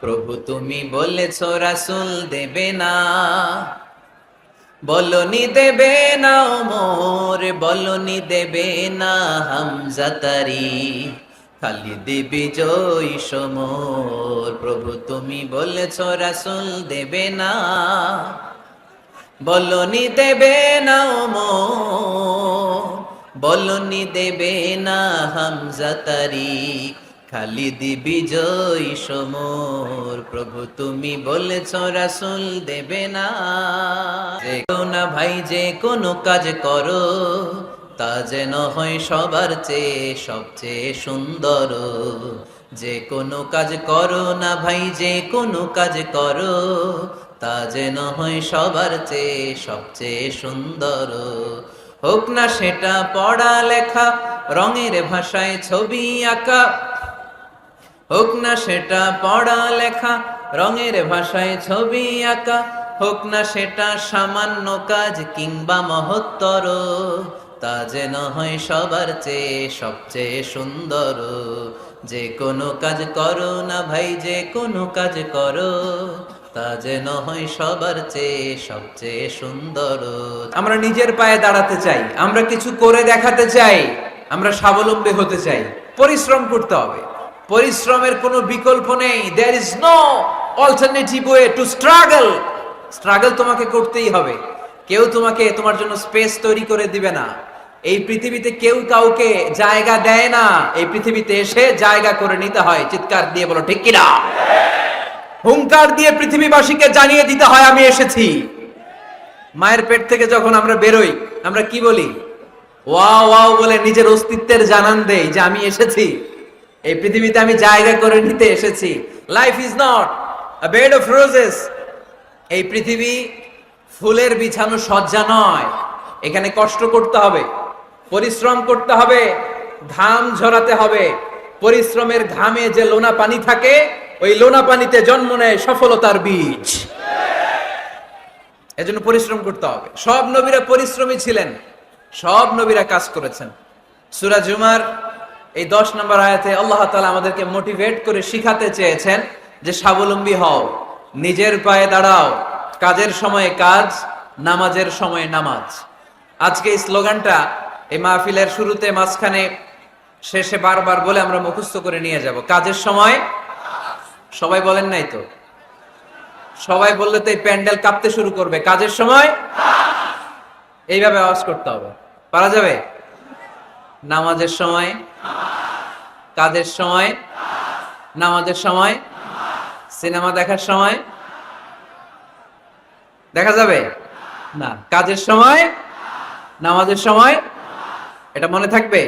প্রভু তুমি বলেছ রাসূল দেবে না, বলনি দেবে না ওমর, বলনি দেবে না হামজা তারি, খালিদ বিজয়ী সমর। প্রভু তুমি বলেছ রাসূল দেবে না, বলনি দেবে না ওমর, বলনি দেবে না হামজা তারি, খালিদ বিজয়ী সমর। প্রভু তুমি বলেছ রাসূল দেবে না। যে না ভাই যে কোনো কাজ করো, তা যেন হয় সবার চেয়ে সবচেয়ে সুন্দর। যে কোনো কাজ করো না ভাই, যে কোনো কাজ করো, তা যেন হয় সবার চেয়ে সবচেয়ে সুন্দর। হোক না সেটা পড়া লেখা, রঙের ভাষায় ছবি আঁকা, হোক না সেটা পড়া লেখা, রঙের ভাষায় ছবি আঁকা, হোক না সেটা সামান্য কাজ কিংবা মহত্তর, তা যেন হয় সবার চেয়ে সবচেয়ে সুন্দর। যে কোনো কাজ করো না ভাই, যে কোনো কাজ করো, তা যেন হয় সবার চেয়ে সবচেয়ে সুন্দর। আমরা নিজের পায়ে দাঁড়াতে চাই, আমরা কিছু করে দেখাতে চাই, আমরা স্বাবলম্বী হতে চাই, পরিশ্রম করতে হবে। পরিশ্রমের কোনো বিকল্প নেই। there is no alternative way to struggle. Struggle তোমাকে করতেই হবে। কেউ তোমাকে তোমার জন্য স্পেস তৈরি করে দিবে না। এই পৃথিবীতে কেউ কাউকে জায়গা দেয় না, এই পৃথিবীতে এসে জায়গা করে নিতে হয়। চিৎকার দিয়ে বলো ঠিক কিনা। হুঙ্কার দিয়ে পৃথিবীবাসীকে জানিয়ে দিতে হয় আমি এসেছি। মায়ের পেট থেকে যখন আমরা বেরোই, আমরা কি বলি? ওয়াও ওয়াও বলে নিজের অস্তিত্বের জানান দেই যে আমি এসেছি, এই পৃথিবীতে আমি জায়গা করে নিতে এসেছি। Life is not a bed of roses. এই পৃথিবী ফুলের বিছানো সজ্জা নয়। এখানে কষ্ট করতে হবে, পরিশ্রম করতে হবে, ঘাম ঝরাতে হবে। পরিশ্রমের ঘামে যে লোনা পানি থাকে, ওই লোনা পানিতে জন্ম নেয় সফলতার বীজ। এজন্য পরিশ্রম করতে হবে। সব নবীরা পরিশ্রমী ছিলেন, সব নবীরা কাজ করেছেন। সূরা জুমার এই 10 নম্বর আয়াতে আল্লাহ তাআলা আমাদেরকে মোটিভেট করে শিখাতে চেয়েছেন যে স্বাবলম্বী হও, নিজের পায়ে দাঁড়াও, কাজের সময়ে কাজ, নামাজের সময়ে নামাজ। আজকে এই স্লোগানটা এই মাহফিলের শুরুতে, মাঝখানে, শেষে বারবার বলে আমরা মুখস্থ করে নিয়ে যাব। কাজের সময়, সবাই বলেন নাই তো? সবাই বললে তো এই প্যান্ডেল কাঁপতে শুরু করবে। কাজের সময় এইভাবে আওয়াজ করতে হবে, পারা যাবে? নামাজের সময়, কাজের সময়, নামাজের সময়, সিনেমা দেখার সময় দেখা যাবে না। কাজের সময়, নামাজের সময়, এটা মনে থাকবে,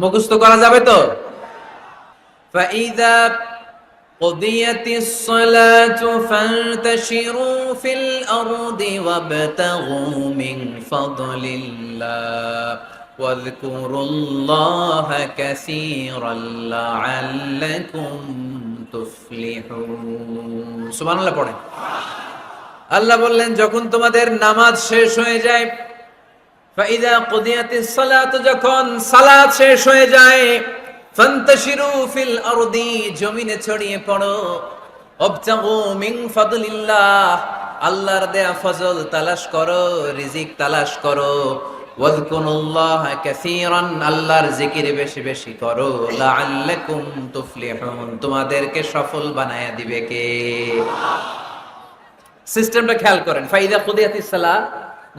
মুখস্থ করা যাবে তো? فَإِذَا قُضِيَتِ الصَّلَاةُ فَانتَشِرُوا فِي الْأَرْضِ وَابْتَغُوا مِنْ فَضْلِ اللَّهِ واذكروا الله كثيرا لعلكم تفلحون। সুবহানাল্লাহ পড়েন। আল্লাহ বললেন যখন তোমাদের নামাজ শেষ হয়ে যায়, ফাইদা কুদিয়াতিস সালাত, যখন সালাত শেষ হয়ে যায়, ফান্তাশিরু ফিল আরদি, জমিনে ছড়িয়ে পড়ো, ওয়াবতাগু মিন ফাদলিল্লাহ, আল্লাহর দেয়া ফজল তালাশ করো, রিজিক তালাশ করো, ওয়াযকুরুল্লাহ কাসীরান, আল্লাহর জিকির বেশি বেশি করো, লাআল্লাকুম তুফলিহুন, তোমাদেরকে সফল বানায়া দিবে কে? সিস্টেমটা খেয়াল করেন। ফাইদা কুদিয়াতিস সালাত,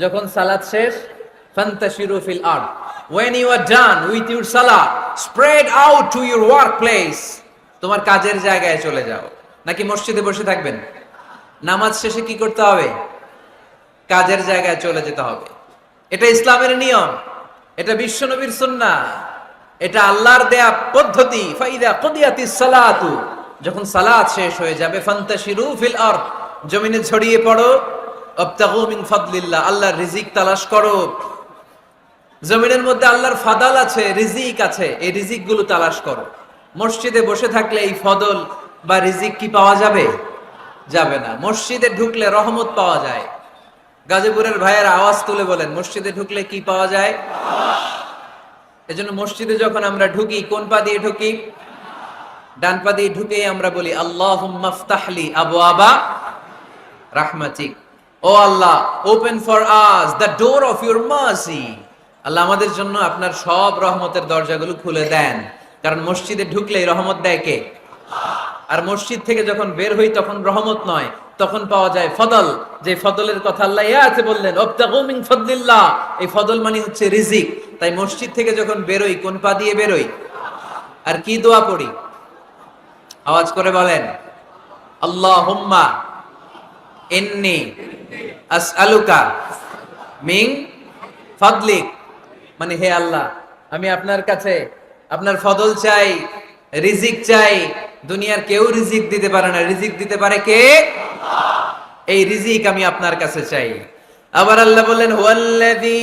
যখন সালাত শেষ, ফান্তাশিরু ফিল আরদ, when you are done with your salah, spread out to your workplace, তোমার কাজের জায়গায় চলে যাও। নাকি মসজিদে বসে থাকবেন? নামাজ শেষে কি করতে হবে? কাজের জায়গায় চলে যেতে হবে। এটা ইসলামের নিয়ম, এটা বিশ্বনবীর সুন্নাহ, এটা আল্লাহর দেয়া পদ্ধতি। ফাইদা কুদিয়াতিস সালাতু, যখন সালাত শেষ হয়ে যাবে, ফান্তাশিরু ফিল আরদ, জমিনে ছড়িয়ে পড়ো, ওয়াবতাগু মিন ফাদলিল্লাহ, আল্লাহর রিজিক তালাশ করো। জমিনের মধ্যে আল্লাহর ফাদাল আছে, রিজিক আছে, এই রিজিক গুলো তালাশ করো। মসজিদে বসে থাকলে এই ফদল বা রিজিক কি পাওয়া যাবে? যাবে না। মসজিদে ঢুকলে রহমত পাওয়া যায়। গাজীপুরের ভাইয়ের আওয়াজ তুলে বলেন, মসজিদে ঢুকলে কি পাওয়া যায়? এজন্য মসজিদে যখন আমরা ঢুকি, কোন পা দিয়ে ঢুকি? ডান পা দিয়ে ঢুকে আমরা বলি আল্লাহুম্মা ফতাহলি আবওয়াবা রাহমাতিক, O Allah open for us the door of your mercy. আল্লাহ আমাদের জন্য আপনার সব রহমতের দরজাগুলো খুলে দেন। কারণ মসজিদে ঢুকলেই রহমত দেয় কে? আর মসজিদ থেকে যখন বের হই তখন রহমত নয়, তখন পাওয়া যায় ফদল। যে ফদলের কথা আল্লাহ ইয়াতে বললেন ওয়াবতাগু মিন ফাদলিল্লাহ, এই ফদল মানে হচ্ছে রিজিক। তাই মসজিদ থেকে যখন বেরোই কোন পা দিয়ে বেরোই? আর কি দোয়া পড়ি? আওয়াজ করে বলেন, আল্লাহুম্মা ইন্নী আসআলুকা মিন ফাদলিক, মানে হে আল্লাহ আমি আপনার কাছে আপনার ফদল চাই, রিজিক চাই। দুনিয়ার কেউ রিজিক দিতে পারে না, রিজিক দিতে পারে কে? এই রিজিক আমি আপনার কাছে চাই। আবার আল্লাহ বললেন হুয়াল্লাযী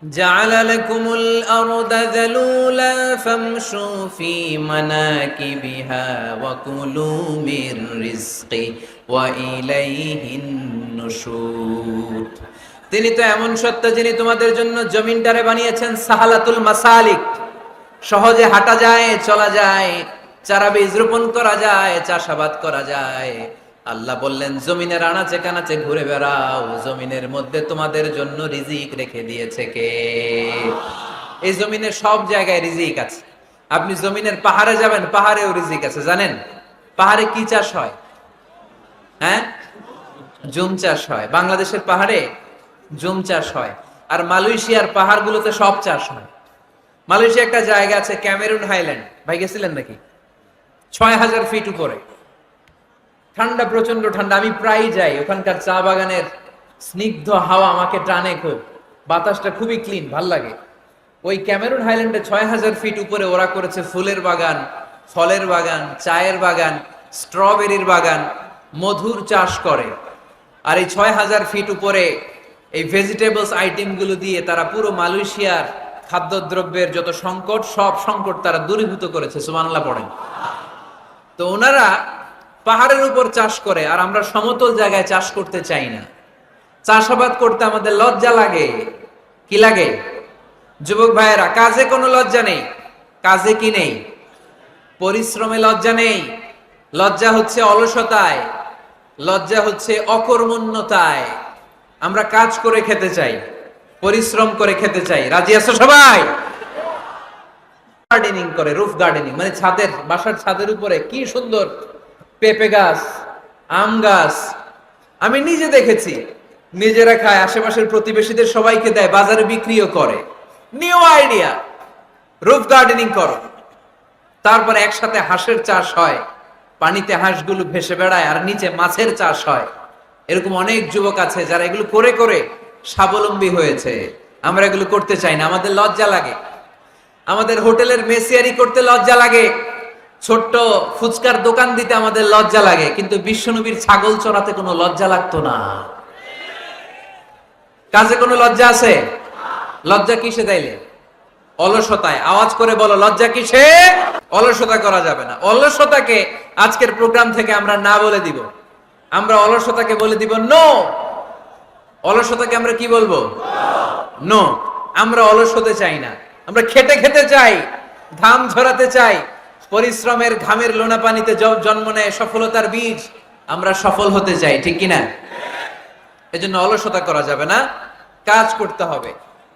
জাআলা লাকুমুল আরদা যালুলা ফামশু ফি মানাকিবিহা ওয়া কুলু মির রিজকি ওয়া ইলাইহিন নুশুর। তিনি তো এমন সত্তা যিনি তোমাদের জন্য জমিনটারে বানিয়েছেন সাহালাতুল মাসালিক, সহজে হাঁটা যায়, চলা যায়, চারা বীজ রোপণ করা যায়, চাষাবাদ করা যায়। আল্লাহ বললেন জমিনের আনাচে কানাচে ঘুরে বেড়াও, জমিনের মধ্যে তোমাদের জন্য রিজিক রেখে দিয়েছে কে? এই জমিনের সব জায়গায় রিজিক আছে। আপনি জমিনের পাহাড়ে যাবেন, পাহাড়েও রিজিক আছে। জানেন পাহাড়ে কি চাষ হয়? হ্যাঁ, জুম চাষ হয়। বাংলাদেশের পাহাড়ে জুম চাষ হয়, আর মালয়েশিয়ার পাহাড়গুলোতে সব চাষ হয়। মালয়েশিয়া একটা জায়গা আছে ক্যামেরুন হাইল্যান্ড, ভাই গেছিলেন নাকি? ৬,০০০ ফিট উপরে, ঠান্ডা, প্রচন্ড ঠান্ডা। আমি প্রায় যাই, ওখানকার চা বাগানের স্নিগ্ধ হাওয়া আমাকে টানে খুব, বাতাসটা খুবই ক্লিন, ভাল লাগে। ওই ক্যামেরুন হাইল্যান্ডে ৬,০০০ ফিট উপরে ওরা করেছে ফুলের বাগান, ফলের বাগান, চায়ের বাগান, স্ট্রবেরির বাগান, মধুর চাষ করে। আর এই ৬,০০০ ফিট উপরে এই ভেজিটেবলস আইটেম গুলো দিয়ে তারা পুরো মালয়েশিয়ার খাদ্যদ্রব্যের যত সংকট, সব সংকট তারা দূরীভূত করেছে। সুবহানাল্লাহ পড়েন। তো ওনারা পাহাড়ের উপর চাষ করে, আর আমরা সমতল জায়গায় চাষ করতে চাই না। চাষাবাদ করতে আমাদের লজ্জা লাগে। কি লাগে? যুবক ভাইয়েরা, কাজে কোনো লজ্জা নেই। কাজে কি নেই? পরিশ্রমে লজ্জা নেই। লজ্জা হচ্ছে অলসতায়, লজ্জা হচ্ছে অকর্মণ্যতায়। আমরা কাজ করে খেতে চাই, পরিশ্রম করে খেতে চাই। রাজি আছো সবাই? গার্ডেনিং করে, রুফ গার্ডেনিং মানে ছাদের, বাসার ছাদের উপরে কি সুন্দর পেঁপে গাছ, আম গাছ। আমি নিজে দেখেছি, নিজেরা খায়, আশেপাশের প্রতিবেশীদের সবাইকে দেয়, বাজারে বিক্রিও করে। নিউ আইডিয়া, রুফ গার্ডেনিং করো। তারপরে একসাথে হাঁসের চাষ হয়, পানিতে হাঁসগুলো ভেসে বেড়ায়, আর নিচে মাছের চাষ হয়। এরকম অনেক যুবক আছে যারা এগুলো করে করে স্বাবলম্বী হয়েছে। আমরা এগুলো করতে চাই না, আমাদের লজ্জা লাগে। আমাদের হোটেলের মেসিয়ারি করতে লজ্জা লাগে, ছোট্ট ফুচকার দোকান দিতে আমাদের লজ্জা লাগে, কিন্তু বিশ্বনবীর ছাগল চড়াতে কোনো লজ্জা লাগতো না। কাজে কোনো লজ্জা আছে? লজ্জা কিসে তাইলে? অলসতায়। আওয়াজ করে বলো, লজ্জা কিসে? অলসতা করা যাবে না। অলসতাকে আজকের প্রোগ্রাম থেকে আমরা না বলে দিব। আমরা অলসতাকে বলে দিব নো। অলসতাকে আমরা কি বলবো? নো। আমরা অলস হতে চাই না, আমরা খেটে খেতে চাই, ঘাম ঝরাতে চাই। পরিশ্রমের ঘামের লোনা পানিতে জন্ম নেয় সফলতার বীজ। আমরা সফল হতে চাই, ঠিক কিনা? এজন্য অলসতা করা যাবে না, কাজ করতে হবে।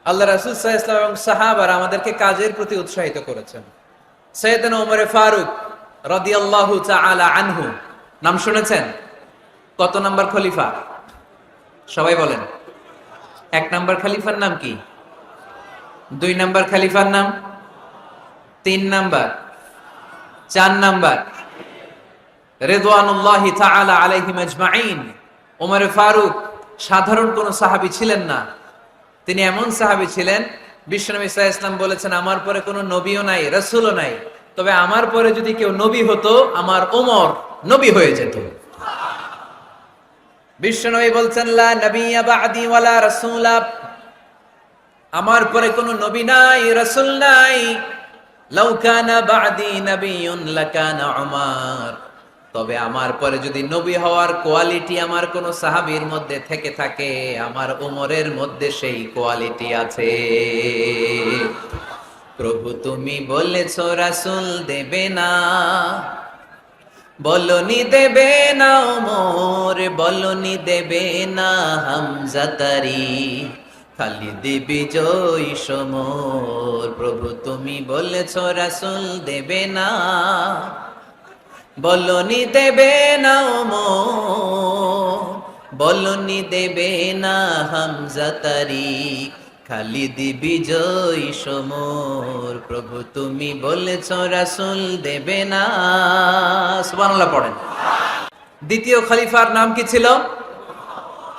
আল্লাহ রাসূল সাল্লাল্লাহু আলাইহি ওয়াসাল্লাম এবং সাহাবারা আমাদেরকে কাজের প্রতি উৎসাহিত করেছেন। সাইয়েদনা ওমর ফারুক রাদিয়াল্লাহু তাআলা আনহু, নাম শুনেছেন? কত নাম্বার খলিফা? সবাই বলেন। 1 নাম্বার খলিফার নাম কি? 2 নাম্বার খলিফার নাম? 3 নাম্বার? 4 নাম্বার? রিদওয়ানুল্লাহি তাআলা আলাইহিম আজমাইন। ওমর ফারুক সাধারণ কোন সাহাবী ছিলেন না, তিনি এমন সাহাবী ছিলেন, বিশ্বনবী সাল্লাল্লাহু আলাইহি ওয়াসাল্লাম বলেছেন আমার পরে কোনো নবীও নাই, রাসূলও নাই, তবে আমার পরে যদি কেউ নবী হতো আমার ওমর নবী হয়ে যেত। বিশ্বনবী বলছেন লা নবিয়্যা বা'দি ওয়ালা রাসূলা, আমার পরে কোনো নবী নাই, রাসূল নাই। লাউ কানা বা'দি নাবিয়্যুন লাকানা উমর, তবে আমার পরে যদি নবী হওয়ার কোয়ালিটি আমার কোন সাহাবীর মধ্যে থেকে থাকে, আমার উমরের মধ্যে সেই কোয়ালিটি আছে। প্রভু তুমি বলেছ রাসূল দেবে না, বলনি দেবে না ওমর, বলনি দেবে না হামজা তারি, খালিদ বিজয়ী সমর। প্রভু তুমি বলেছ রাসূল দেবে না, বলনি দেবে না ওমর, বলনি দেবে না হামজা তারি, খালিদ বিজয়ী সমর। প্রভু তুমি বলেছ রাসূল দেবে না। সুবহানাল্লাহ পড়েন। দ্বিতীয় খলিফার নাম কি ছিল?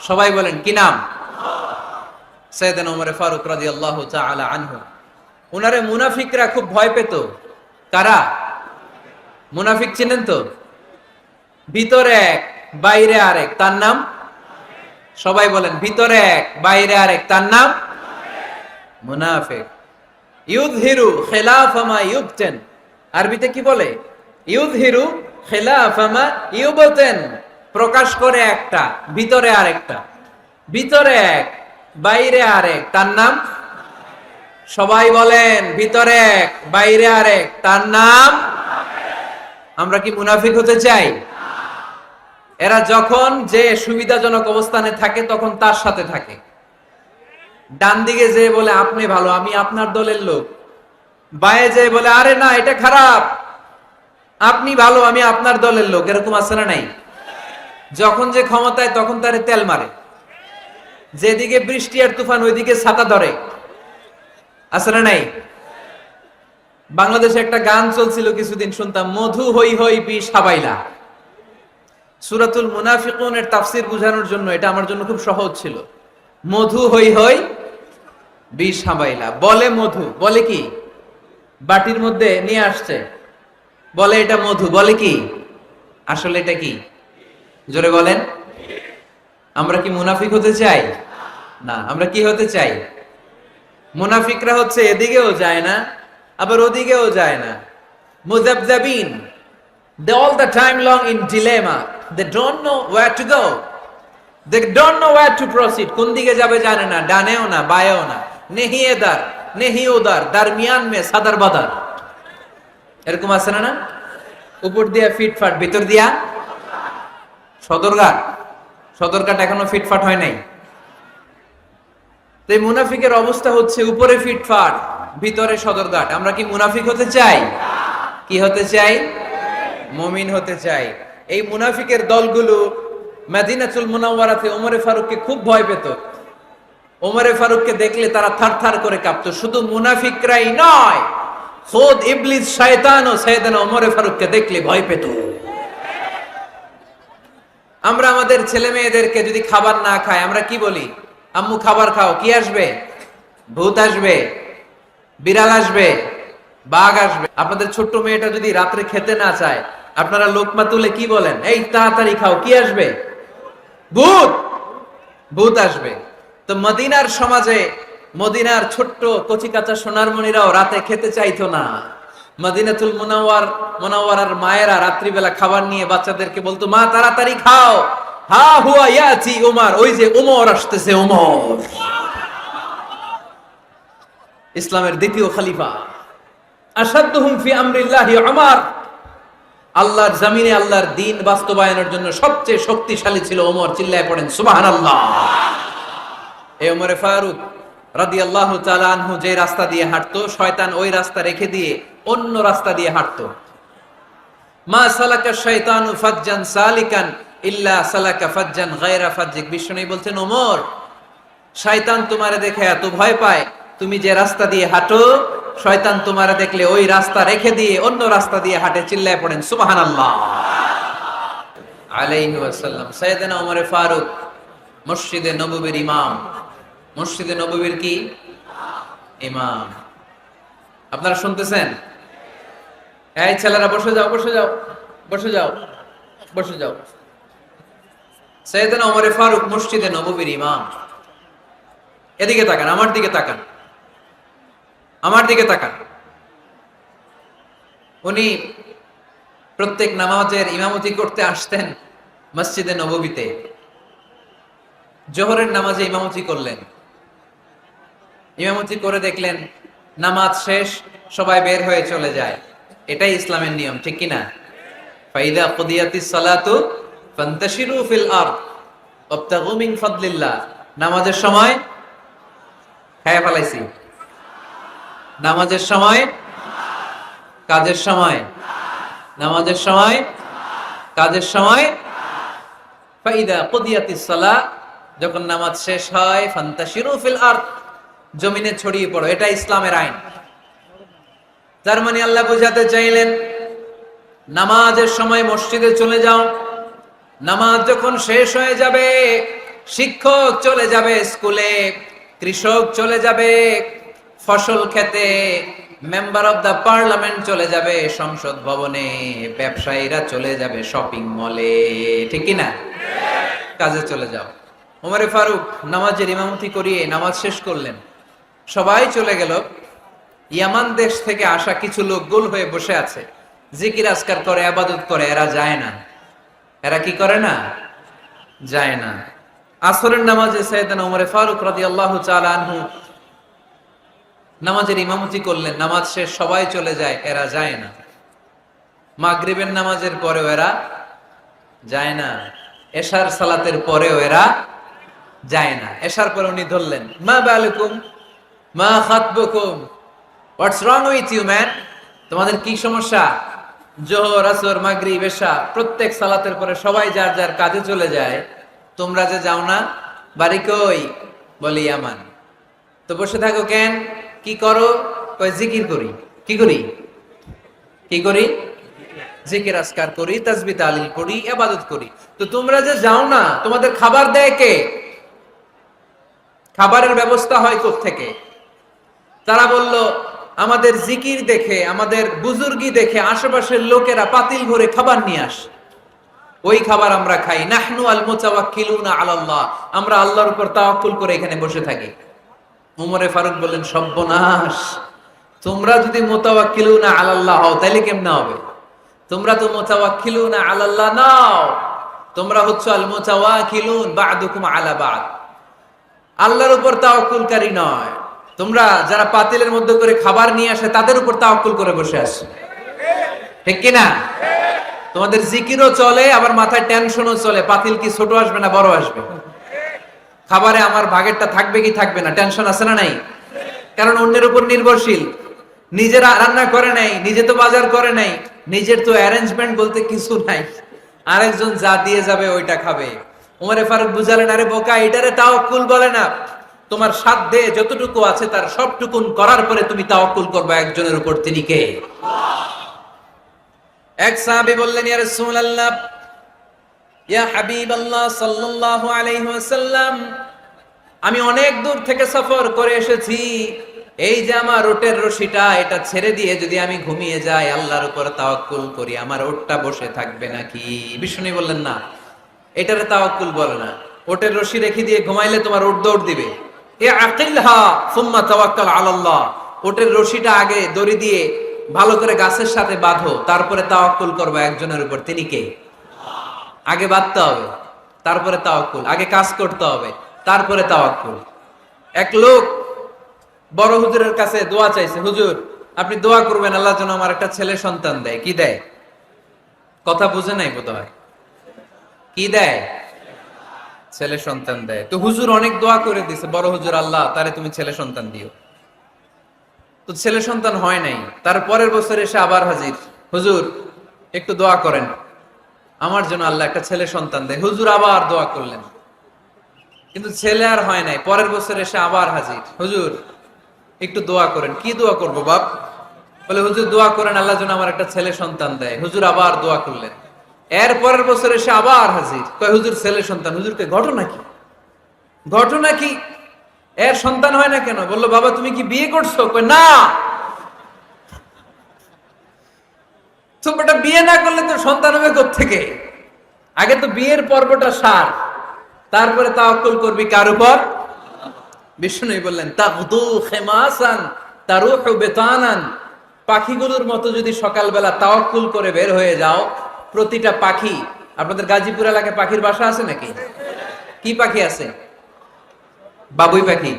সবাই বলেন কি নাম? সাইয়েদনা ওমর ফারুক রাদিয়াল্লাহু তাআলা আনহু। উনারে মুনাফিকরা খুব ভয় পেত। কারা? মুনাফিক চিনেন তো? ভিতরে এক বাইরে আরেক, তার নাম? সবাই বলেন ভিতরে এক বাইরে আরেক, তার নাম মুনাফিক। ইউযহিরু খিলাফা মা ইউবতিন, আরবিতে কি বলে? ইউযহিরু খিলাফা মা ইউবতিন, প্রকাশ করে একটা ভিতরে আরেকটা। ভিতরে এক বাইরে আরেক, তার নাম? সবাই বলেন ভিতরে এক বাইরে আরেক, তার নাম? আমরা কি মুনাফিক হতে চাই? এরা যখন যে সুবিধাজনক অবস্থানে থাকে তখন তার সাথে থাকে। ডান দিকে যে বলে আপনি ভালো, আমি আপনার দলের লোক। বায়ে যে বলে আরে না এটা খারাপ, আপনি ভালো, আমি আপনার দলের লোক। এরকম আছে না নাই? যখন যে ক্ষমতায় তখন তারে তেল মারে। যেদিকে বৃষ্টি আর তুফান ওইদিকে ছাতা ধরে। আছে না নাই? বাংলাদেশে একটা গান চলছিল কিছুদিন, শুনতাম, মধু হই হই বিষ হাবাইলা। সূরাতুল মুনাফিকুনের তাফসীর বোঝানোর জন্য এটা আমার জন্য খুব সহজ ছিল। মধু হই হই বিষ হাবাইলা। বলে মধু, বলে কি? বাটির মধ্যে নিয়ে আসছে, বলে এটা মধু, বলে কি? আসলে এটা কি? জোরে বলেন। আমরা কি মুনাফিক হতে চাই? না। আমরা কি হতে চাই? মুনাফিকরা হচ্ছে এদিকেও যায় না আবার ওদিকেও যায় না। মুযাবযাবিন, they all the time long in dilemma, they don't know where to go, they don't know where to proceed, কোন দিকে যাবে জানে না, ডানেও না বায়েও না, নেহি এদার নেহি ওদার, দারমিয়ান মে সাদার বাদার। এরকম আছে না? না, উপর দিয়া ফিটফাট, ভিতর দিয়া সদরঘাট। সদরঘাট এখনো ফিটফাট হয় নাই। তো এই মুনাফিকের অবস্থা হচ্ছে উপরে ফিটফাট, ভিতরে সদরঘাট। আমরা কি মুনাফিক হতে চাই? কি হতে চাই? মুমিন হতে চাই। এই মুনাফিকের দলগুলো মদিনাতুল মুনাওয়ারাতে ওমরে ফারুককে খুব ভয় পেত। ওমরে ফারুককে দেখলে তারা থারথার করে কাঁপতো। শুধু মুনাফিকরাই নয়, খোদ ইবলিস শয়তানও সাইয়েদনা ওমরে ফারুককে দেখলে ভয় পেত। আমরা আমাদের ছেলে মেয়েদেরকে যদি খাবার না খায়, আমরা কি বলি? আম্মু খাবার খাও। কি আসবে? ভূত আসবে, বিড়াল আসবে, বাঘ আসবে। আপনাদের ছোট্ট মেয়েটা যদি রাত্রে খেতে না চায়, আপনারা লোকমা তুলে কি বলেন? এই তাড়াতাড়ি খাও। কি আসবে? ভূত। ভূত আসবে। তো মদিনার সমাজে মদিনার ছোট্ট কচি কাঁচা সোনারমণিরাও রাতে খেতে চাইতো না। মদিনাতুল মুনাওয়ারার মায়েরা রাত্রিবেলা খাবার নিয়ে বাচ্চাদেরকে বলতো, মা তাড়াতাড়ি খাও, হা হুয়া ইয়াতি উমর, ওই যে উমর আসতেছে। উমর ইসলামের দ্বিতীয় খলিফা। আশাদ্দুহুম ফি আমরিল্লাহি উমর, আল্লাহর জমিনে আল্লাহর দ্বীন বাস্তবায়নের জন্য সবচেয়ে শক্তিশালী ছিল ওমর। চিল্লায় পড়েন সুবহানাল্লাহ। এই ওমরে ফারুক রাদিয়াল্লাহু তাআলা আনহু যে রাস্তা দিয়ে হাঁটতো, শয়তান ওই রাস্তা রেখে দিয়ে অন্য রাস্তা দিয়ে হাঁটতো। মা সালাকা শাইতানু ফাজ্জান সালিকান ইল্লা সালাকা ফাজ্জান গায়রা ফাজ্জিক। বিষ্ণু বলছেন, ওমর, শয়তান তোমারে দেখে এত ভয় পায়, তুমি যে রাস্তা দিয়ে হাঁটো, শয়তান তোমারে দেখলে ওই রাস্তা রেখে দিয়ে অন্য রাস্তা দিয়ে হাঁটে। চিল্লায় পড়েন সুবহানাল্লাহ আলাইহি ওয়াসাল্লাম। সাইয়েদনা ওমরে ফারুক মসজিদে নববীর ইমাম। মসজিদে নববীর কি? ইমাম। আপনারা শুনতেছেন? এই ছেলেরা বসে যাও, বসে যাও, বসে যাও, বসে যাও। সাইয়েদনা ওমরে ফারুক মসজিদে নববীর ইমাম। এদিকে তাকান, আমার দিকে তাকান, আমার দিকে তাকান। উনি প্রত্যেক নামাজের ইমামতি করতে আসতেন মসজিদে নববীতে। জোহরের নামাজে ইমামতি করলেন। ইমামতি করে দেখলেন নামাজ শেষ, সবাই বের হয়ে চলে যায়, এটাই ইসলামের নিয়ম, ঠিক কিনা? ফাইদা কুদিয়াতিস সালাতু ফান্তাশিরু ফিল আরদ ওয়াবতাগু মিন ফাদলিল্লাহ। নামাজের সময় খায়া ফেলাইছি, নামাজের সময়, কাজের সময়, নামাজের সময়, কাজের সময়। ফাইদা কুদিয়াতিস সালাহ, যখন নামাজ শেষ হয়, ফান্তাশিরু ফিল আরদ, জমিনে ছড়িয়ে পড়ো, এটা ইসলামের আইন। তার মানে আল্লাহ বুঝাতে চাইলেন নামাজের সময় মসজিদে চলে যাও, নামাজ যখন শেষ হয়ে যাবে, শিক্ষক চলে যাবে স্কুলে, কৃষক চলে যাবে ফসল খেতে, মেম্বার অফ দা পার্লামেন্ট চলে যাবে সংসদ ভবনে, ব্যবসায়ীরা চলে যাবে শপিং মলে, ঠিক কিনা? কাজে চলে যাও। ওমরে ফারুক নামাজের ইমামতি করিয়ে নামাজ শেষ করলেন, সবাই চলে গেল। ইয়ামান দেশ থেকে আসা কিছু লোক গোল হয়ে বসে আছে, জিকির আজকার করে, ইবাদত করে, এরা যায় না। এরা কি করে না? যায় না। আসরের নামাজে সাইয়েদনা ওমরে ফারুক রাদিয়াল্লাহু তাআলা আনহু নামাজের ইমামতি করলেন, নামাজ শেষ, সবাই চলে যায়, এরা যায় না। মাগরিবের নামাজের পরেও এরা যায় না, এশার সালাতের পরেও এরা যায় না। এশার পরে উনি ধরলেন, মা বালুকুম মা খাতবুকুম, হোয়াটস রং উইথ ইউ ম্যান, তোমাদের কি সমস্যা? জোহর, আসর, মাগরিব, এশা প্রত্যেক সালাতের পরে সবাই যার যার কাজে চলে যায়, তোমরা যে যাও না, বাড়ি কই? বলি ইয়ামান। তো বসে থাকো কেন? কি করো? কই জিকির করি। কি করি? কি করি? জিকির আজকার করি, তাসবিহ তাহলিল করি, ইবাদত করি। তো তোমরা যে যাও না, তোমাদের খাবার দেয় কে? খাবারের ব্যবস্থা হয় কোত্থেকে? তারা বলল, আমাদের জিকির দেখে, আমাদের বুজুর্গি দেখে আশেপাশের লোকেরা পাতিল ভরে খাবার নিয়ে আসে, ওই খাবার আমরা খাই। নাহনু আল মুতাওয়াক্কিলুনা আলাল্লাহ, আমরা আল্লাহর উপর তাওয়াক্কুল করে এখানে বসে থাকি। ওমরে ফারুক বললেন, সর্বনাশ, তোমরা যদি মুতাওয়াক্কিলুনা আলাল্লাহ হও তাহলে কেমনে হবে? তোমরা তো মুতাওয়াক্কিলুনা আলাল্লাহ নাও, তোমরা হচ্ছে আল মুতাওয়াক্কিলুন বা'দুকুম আলা বা'দ, আল্লাহর উপর তাওয়াক্কুলকারী নয়। তোমরা যারা পাতিলের মধ্যে করে খাবার নিয়ে আসে তাদের উপর তাওয়াক্কুল করে বসে আসে, ঠিক কি না? তোমাদের জিকিরও চলে, আবার মাথায় টেনশনও চলে, পাতিল কি ছোট আসবে না বড় আসবে, খাবারে আমার ভাগেরটা থাকবে কি থাকবে না, টেনশন আছে না নাই? কারণ অন্যের উপর নির্ভরশীল, নিজেরা রান্না করে নাই, নিজে তো বাজার করে নাই, নিজের তো অ্যারেঞ্জমেন্ট বলতে কিছু নাই, আরেকজন যা দিয়ে যাবে ওইটা খাবে। ওমরে ফারুক বুঝালেন, আরে বোকা, এটারে তাওয়াক্কুল বলে না। তোমার সাধ্যে যতটুকু আছে তার সবটুকুন করার পরে তুমি তাওয়াক্কুল করবে একজনের উপর, তিনি কে? এক সাহাবী বললেন, ইয়া রাসূলুল্লাহ, ইয়া হাবিবাল্লাহ সাল্লাল্লাহু আলাইহি ওয়াসাল্লাম, আমি অনেক দূর থেকে সফর করে এসেছি, এই যে আমার ওটের রশিটা, এটা ছেড়ে দিয়ে যদি আমি ঘুমিয়ে যাই, আল্লাহর উপর তাওয়াক্কুল করি, আমার ওটটা বসে থাকবে নাকি? বিষ্ণু বললেন, না, এটারে তাওয়াক্কুল বলে না। ওটের রশি রেখে দিয়ে ঘুমাইলে তোমার ওট দৌড় দিবে। এ আকিলহা সুম্মা তাওয়াক্কাল আলাল্লাহ, ওটের রশিটা আগে দড়ি দিয়ে ভালো করে গাছের সাথে বাঁধো, তারপরে তাওয়াক্কুল করবে একজনের উপর, তিনি কে? আগে বাঁধতে হবে, তারপরে তাওয়াক্কুল, আগে কাজ করতে হবে, তারপরে তাওয়াক্কুল। এক লোক বড় হুজুরের কাছে দোয়া চাইছে, হুজুর আপনি দোয়া করবেন আল্লাহ যেন আমার একটা ছেলে সন্তান দেয়। কি দেয়? কথা বুঝে নাই বোধহয়। কি দেয়? ছেলে সন্তান দেয়। তো হুজুর অনেক দোয়া করে দিছে, বড় হুজুর, আল্লাহ তারে তুমি ছেলে সন্তান দিও। তো ছেলে সন্তান হয় নাই। তার পরের বছর এসে আবার হাজির, হুজুর একটু দোয়া করেন আমার জন্য আল্লাহ একটা ছেলে সন্তান দেয়। হুজুর আবার দোয়া করলেন, কিন্তু ছেলে আর হয় নাই। পরের বছর এসে আবার হাজির, হুজুর একটু দোয়া করেন। কি দোয়া করবো বাপ? বলে, হুজুর দোয়া করেন আল্লাহ যেন আমার একটা ছেলে সন্তান দেয়। হুজুর আবার দোয়া করলেন। এর পরের বছর এসে আবার হাজির, কয় হুজুর ছেলে সন্তান। হুজুরকে ঘটনা কি? ঘটনা কি? এর সন্তান হয় না কেন? বললো, বাবা তুমি কি বিয়ে করছো? কয় না। তো বেটা বিয়ে না করলে তো সন্তান হবে কোত্থেকে? আগে তো বিয়ের পর্বটা সার, তারপরে তাওয়াক্কুল করবি কার উপর? বিষ্ণু বললেন, তাগদু খেমাসান তারুহু বেতানান, পাখিগুলোর মতো যদি সকালবেলা তাওয়াক্কুল করে বের হয়ে যাও, প্রতিটা পাখি, আপনাদের গাজীপুর এলাকায় পাখির বাসা আছে নাকি? কি পাখি আছে? বাবুই পাখি।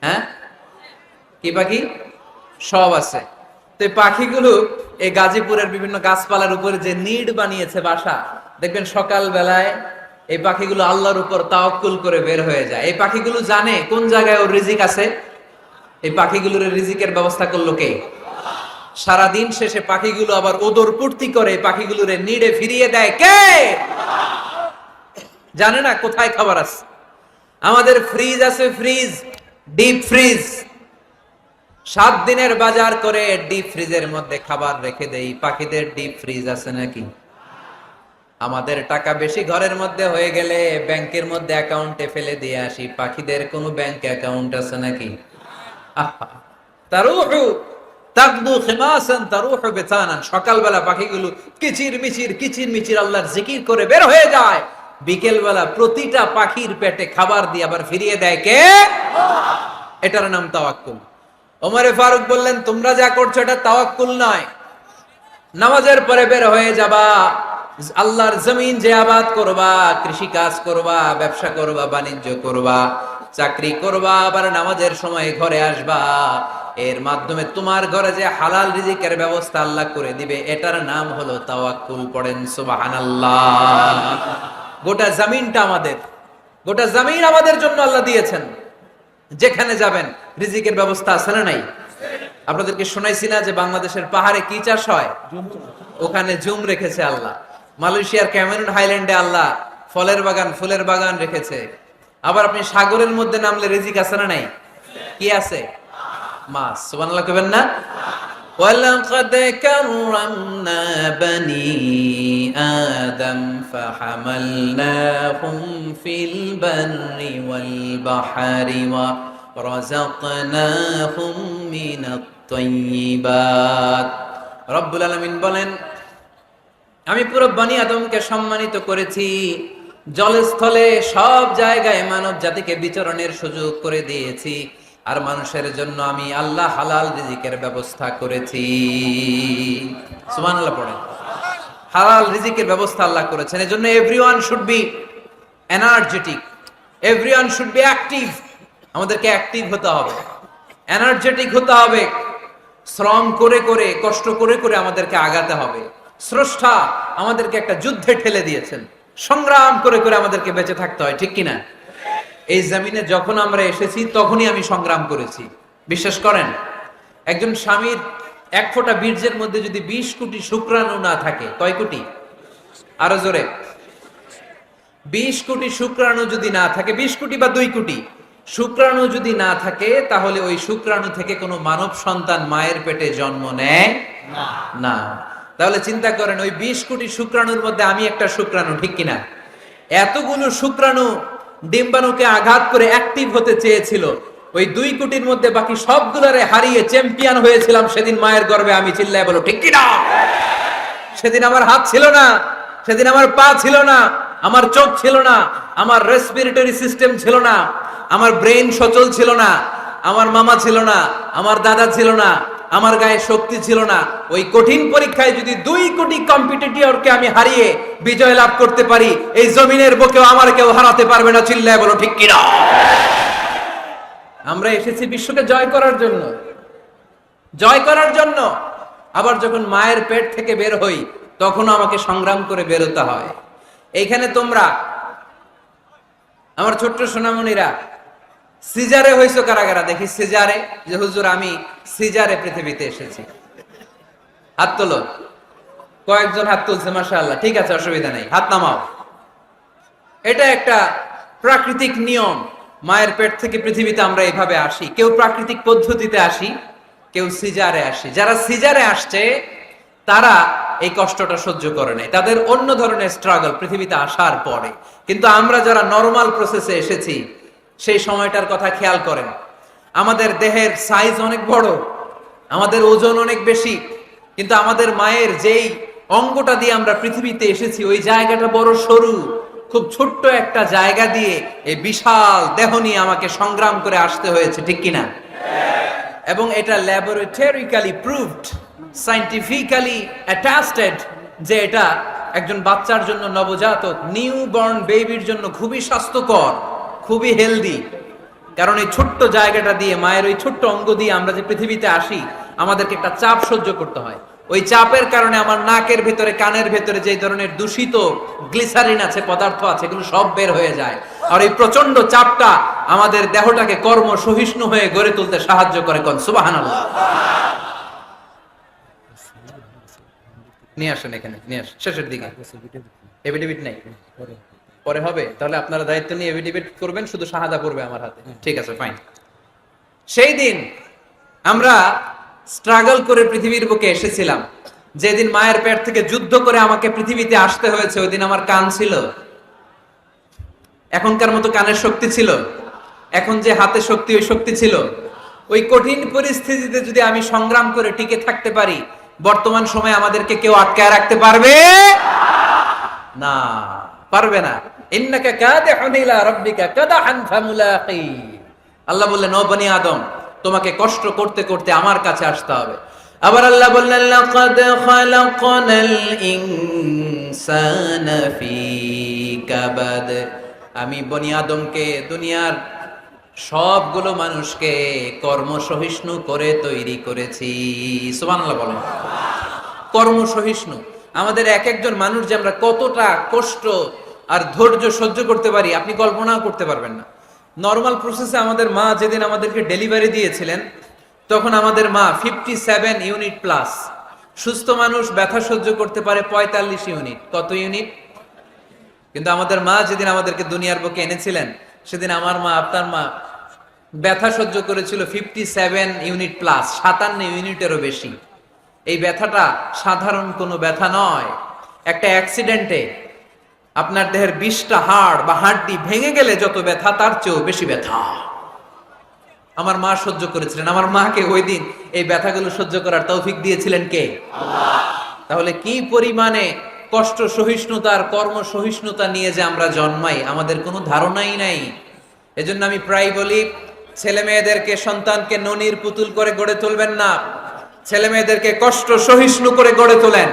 হ্যাঁ, কি পাখি? সব আছে। তো এই পাখিগুলো এই গাজীপুরের বিভিন্ন গাছপালার উপরে যে নিড বানিয়েছে বাসা, দেখবেন সকাল বেলায় এই পাখিগুলো আল্লাহর উপর তাওয়াক্কুল করে বের হয়ে যায়। এই পাখিগুলো জানে কোন জায়গায় ওর রিজিক আছে। এই পাখিগুলোর রিজিকের ব্যবস্থা করলো কে? সারাদিন শেষে পাখিগুলো আবার ওদর পূর্তি করে পাখিগুলোর নিডে ফিরিয়ে দেয় কে? জানে না কোথায় খাবার আছে। আমাদের ফ্রিজ আছে, ফ্রিজ, ডিপ ফ্রিজ, 7 দিনের বাজার করে ডিপ ফ্রিজের মধ্যে খাবার রেখে দেই। পাখিদের ডিপ ফ্রিজ আছে নাকি? আমাদের টাকা বেশি ঘরের মধ্যে হয়ে গেলে ব্যাংকের মধ্যে অ্যাকাউন্টে ফেলে দিয়ে আসি। পাখিদের কোনো ব্যাংক অ্যাকাউন্ট আছে নাকি? তারুহু তাকদু খিমাসান তারুহু বিতানান। সকালবেলা পাখিগুলো কিচির মিচির আল্লাহর জিকির করে বের হয়ে যায়। বিকেল বেলা প্রতিটা পাখির পেটে খাবার দিয়ে আবার ফিরিয়ে দেয় কে? এটার নাম তাওয়াক্কুল। ওমরে ফারুক বললেন, তোমরা যা করছো এটা তাওয়াক্কুল নয়। নামাজের পরে বের হয়ে যাবা, আল্লাহর জমিন যে আবাদ করবা, কৃষি কাজ করবা, ব্যবসা করবা, বাণিজ্য করবা, চাকরি করবা, আবার নামাজের সময় ঘরে আসবা। এর মাধ্যমে তোমার ঘরে যে হালাল রিজিকের ব্যবস্থা আল্লাহ করে দিবে, এটার নাম হলো তাওয়াক্কুল। পড়েন সুবহানাল্লাহ। গোটা জমিনটা আমাদের, গোটা জমিন আমাদের জন্য আল্লাহ দিয়েছেন। যেখানে যাবেন রিজিকের ব্যবস্থা আছে না নাই? আপনাদেরকে শোনাইছি না যে বাংলাদেশের পাহাড়ে কি চাষ হয়? ওখানে জুম রেখেছে আল্লাহ। মালয়েশিয়ার ক্যামেরুন হাইল্যান্ডে আল্লাহ ফলের বাগান, ফুলের বাগান রেখেছে। আবার আপনি সাগরের মধ্যে নামলে রিজিক আছে না নাই? কি আছে? মাছ। সুবহানাল্লাহ কইবেন না? ওয়ালাকাদ কাররামনা বানি আদম ফাহামালনাহুম ফিল বাররি ওয়াল বাহরি ওয়া রাযাকনাহুম মিনাত তাইয়্যিবাত। রব্বুল আলামিন বলেন, আমি পুরো বনি আদমকে সম্মানিত করেছি। জলস্থলে সব জায়গায় মানব জাতিকে বিচরণের সুযোগ করে দিয়েছি। আর মানুষের জন্য আমি আল্লাহ হালাল রিজিকের ব্যবস্থা করেছি। সুবহানাল্লাহ পড়েন। হালাল রিজিকের ব্যবস্থা আল্লাহ করেছেন। এজন্য everyone should be energetic, everyone should be active. আমাদেরকে অ্যাক্টিভ হতে হবে, এনার্জেটিক হতে হবে। শ্রম করে করে, কষ্ট করে করে আমাদেরকে আগাতে হবে। স্রষ্টা আমাদেরকে একটা যুদ্ধে ঠেলে দিয়েছেন, সংগ্রাম করে করে আমাদেরকে বেঁচে থাকতে হয়, ঠিক কিনা? এই জমিনে যখন আমরা এসেছি তখনই আমি সংগ্রাম করেছি। বিশ্বাস করেন, একজন স্বামীর 1 ফোঁটা বীর্যের মধ্যে যদি 20 কোটি শুক্রাণু না থাকে, কয় কোটি? আরো জোরে। 20 কোটি শুক্রাণু যদি না থাকে, 20 কোটি বা 2 কোটি শুক্রাণু যদি না থাকে, তাহলে ওই শুক্রাণু থেকে কোনো মানব সন্তান মায়ের পেটে জন্ম নেয় না। তাহলে চিন্তা করেন, ওই 20 কোটি শুক্রাণুর মধ্যে আমি একটা শুক্রাণু, ঠিক কিনা? এতগুলো শুক্রাণু ডিম্বাণুকে আঘাত করে অ্যাক্টিভ হতে চেয়েছিল। ওই 2 কোটির মধ্যে বাকি সবগুলোরে হারিয়ে চ্যাম্পিয়ন হয়েছিলাম সেদিন মায়ের গর্ভে আমি। চিল্লায় বলো ঠিক কিনা? সেদিন আমার হাত ছিল না, সেদিন আমার পা ছিল না, আমার চোখ ছিল না, আমার রেসপিরেটরি সিস্টেম ছিল না, আমার ব্রেন সচল ছিল না, আমার মামা ছিল না, আমার দাদা ছিল না, আমার গায়ে শক্তি ছিল না। ওই কঠিন পরীক্ষায় যদি 2 কোটি কম্পিটিটরকে আমি হারিয়ে বিজয় লাভ করতে পারি, এই জমিনের বুকেও আমার কেউ হারাতে পারবে না। চিল্লায় বলো ঠিক কিনা? আমরা এসেছি বিশ্বকে জয় করার জন্য, জয় করার জন্য। আবার যখন মায়ের পেট থেকে বের হই, তখনও আমাকে সংগ্রাম করে বেরোতে হয়। এইখানে তোমরা আমার ছোট্ট সোনামণিরা সিজারে হইছো কারা কারা? দেখি সিজারে, যে হুজুর আমি সিজারে পৃথিবীতে এসেছি। হাত তোলো। কয়েকজন হাত তুলছে, মাশাআল্লাহ। ঠিক আছে, অসুবিধা নেই, হাত নামাও। এটা একটা প্রাকৃতিক নিয়ম। মায়ের পেট থেকে পৃথিবীতে আমরা এইভাবে আসি। কেউ প্রাকৃতিক পদ্ধতিতে আসি, কেউ সিজারে আসি। যারা সিজারে আসছে তারা এই কষ্টটা সহ্য করে নাই, তাদের অন্য ধরনের স্ট্রাগল পৃথিবীতে আসার পরে। কিন্তু আমরা যারা নরমাল প্রসেসে এসেছি, সেই সময়টার কথা খেয়াল করেন। আমাদের দেহের সাইজ অনেক বড়, আমাদের ওজন অনেক বেশি, কিন্তু আমাদের মায়ের যেই অঙ্গটা দিয়ে আমরা পৃথিবীতে এসেছি, ওই জায়গাটা বড় সরু। খুব ছোট্ট একটা জায়গা দিয়ে এই বিশাল দেহ নিয়ে আমাকে সংগ্রাম করে আসতে হয়েছে, ঠিক কিনা? এবং এটা ল্যাবরেটরিক্যালি প্রুভড, সায়েন্টিফিক্যালি অ্যাটাস্টেড যে এটা একজন বাচ্চার জন্য, নবজাতক নিউ বর্ন বেবির জন্য খুবই স্বাস্থ্যকর, খুবই হেলদি। কারণ এই ছোট্ট জায়গাটা দিয়ে, মায়ের ওই ছোট্ট অঙ্গ দিয়ে আমরা যে পৃথিবীতে আসি, আমাদেরকে একটা চাপ সহ্য করতে হয়। ওই চাপের কারণে আমার নাকের ভেতরে, কানের ভেতরে যে ধরনের দূষিত গ্লিসারিন আছে, পদার্থ আছে, এগুলো সব বের হয়ে যায়। আর এই প্রচন্ড চাপটা আমাদের দেহটাকে কর্ম সহিষ্ণু হয়ে গড়ে তুলতে সাহায্য করে। কোন সুবহানাল্লাহ। নিয়ে আসেন এখানে, নিয়ে আসেন শেষের দিকে। এভিডেভিট নাই, পরে হবে। তাহলে আপনারা দায়িত্ব নিয়ে এভিডেভিট করবেন, শুধু শাহাদা পড়বে আমার হাতে। ঠিক আছে, ফাইন। সেই দিন আমরা স্ট্রাগল করে পৃথিবীর বুকে এসেছিলাম। যেদিন মায়ের পেট থেকে যুদ্ধ করে আমাকে পৃথিবীতে আসতে হয়েছে, ওই দিন আমার কান ছিল? এখনকার মতো কানের শক্তি ছিল? এখন যে হাতে শক্তি, ওই শক্তি ছিল? ওই কঠিন পরিস্থিতিতে যদি আমি সংগ্রাম করে টিকে থাকতে পারি, বর্তমান সময়ে আমাদেরকে কেউ আটকায় রাখতে পারবে না, পারবে না। ইন্নাকা কাদিহুন ইলা রাব্বিকা কাদহান ফামুলাকি। আল্লাহ বললেন, ও বনি আদম, তোমাকে কষ্ট করতে করতে আমার কাছে আসতে হবে। আবার আল্লাহ বললেন, লাকাদ খালাকনাল ইনসানা ফি কাবাদ। আমি বনি আদমকে, দুনিয়ার সবগুলো মানুষকে কর্মসহিষ্ণু করে তৈরি করেছি। সুবহানাল্লাহ বলেন। কর্মসহিষ্ণু। আমাদের এক একজন মানুষ যে আমরা কতটা কষ্ট আর ধৈর্য সহ্য করতে পারি, আপনি কল্পনাও করতে পারবেন না। নরমাল প্রসেসে আমাদের মা যেদিন আমাদেরকে ডেলিভারি দিয়েছিলেন, তখন আমাদের মা 57 ইউনিট প্লাস। সুস্থ মানুষ ব্যথা সহ্য করতে পারে 45 ইউনিট। কত ইউনিট? কিন্তু আমাদের মা যেদিন আমাদেরকে দুনিয়ার বুকে এনেছিলেন, সেদিন আমার মা, আপনার মা ব্যথা সহ্য করেছিল 57 ইউনিট প্লাস, 57 ইউনিটেরও বেশি। এই ব্যথাটা সাধারণ কোনো ব্যথা নয়। একটা অ্যাক্সিডেন্টে আপনার দেহের 20টা হাড় বা হাড্ডি ভেঙে গেলে যত ব্যথা, তার চেয়েও বেশি ব্যথা আমার মা সহ্য করেছিলেন। আমার মাকে ওই দিন এই ব্যথাগুলো সহ্য করার তৌফিক দিয়েছিলেন কে? আল্লাহ। তাহলে কি পরিমাণে কষ্ট সহিষ্ণুতার, কর্ম সহিষ্ণুতা নিয়ে যে আমরা জন্মাই, আমাদের কোনো ধারণাই নাই। এজন্য আমি প্রায় বলি, ছেলে মেয়েদেরকে, সন্তানকে ননির পুতুল করে গড়ে তুলবেন না। ছেলে মেয়েদেরকে কষ্ট সহিষ্ণু করে গড়ে তোলেন।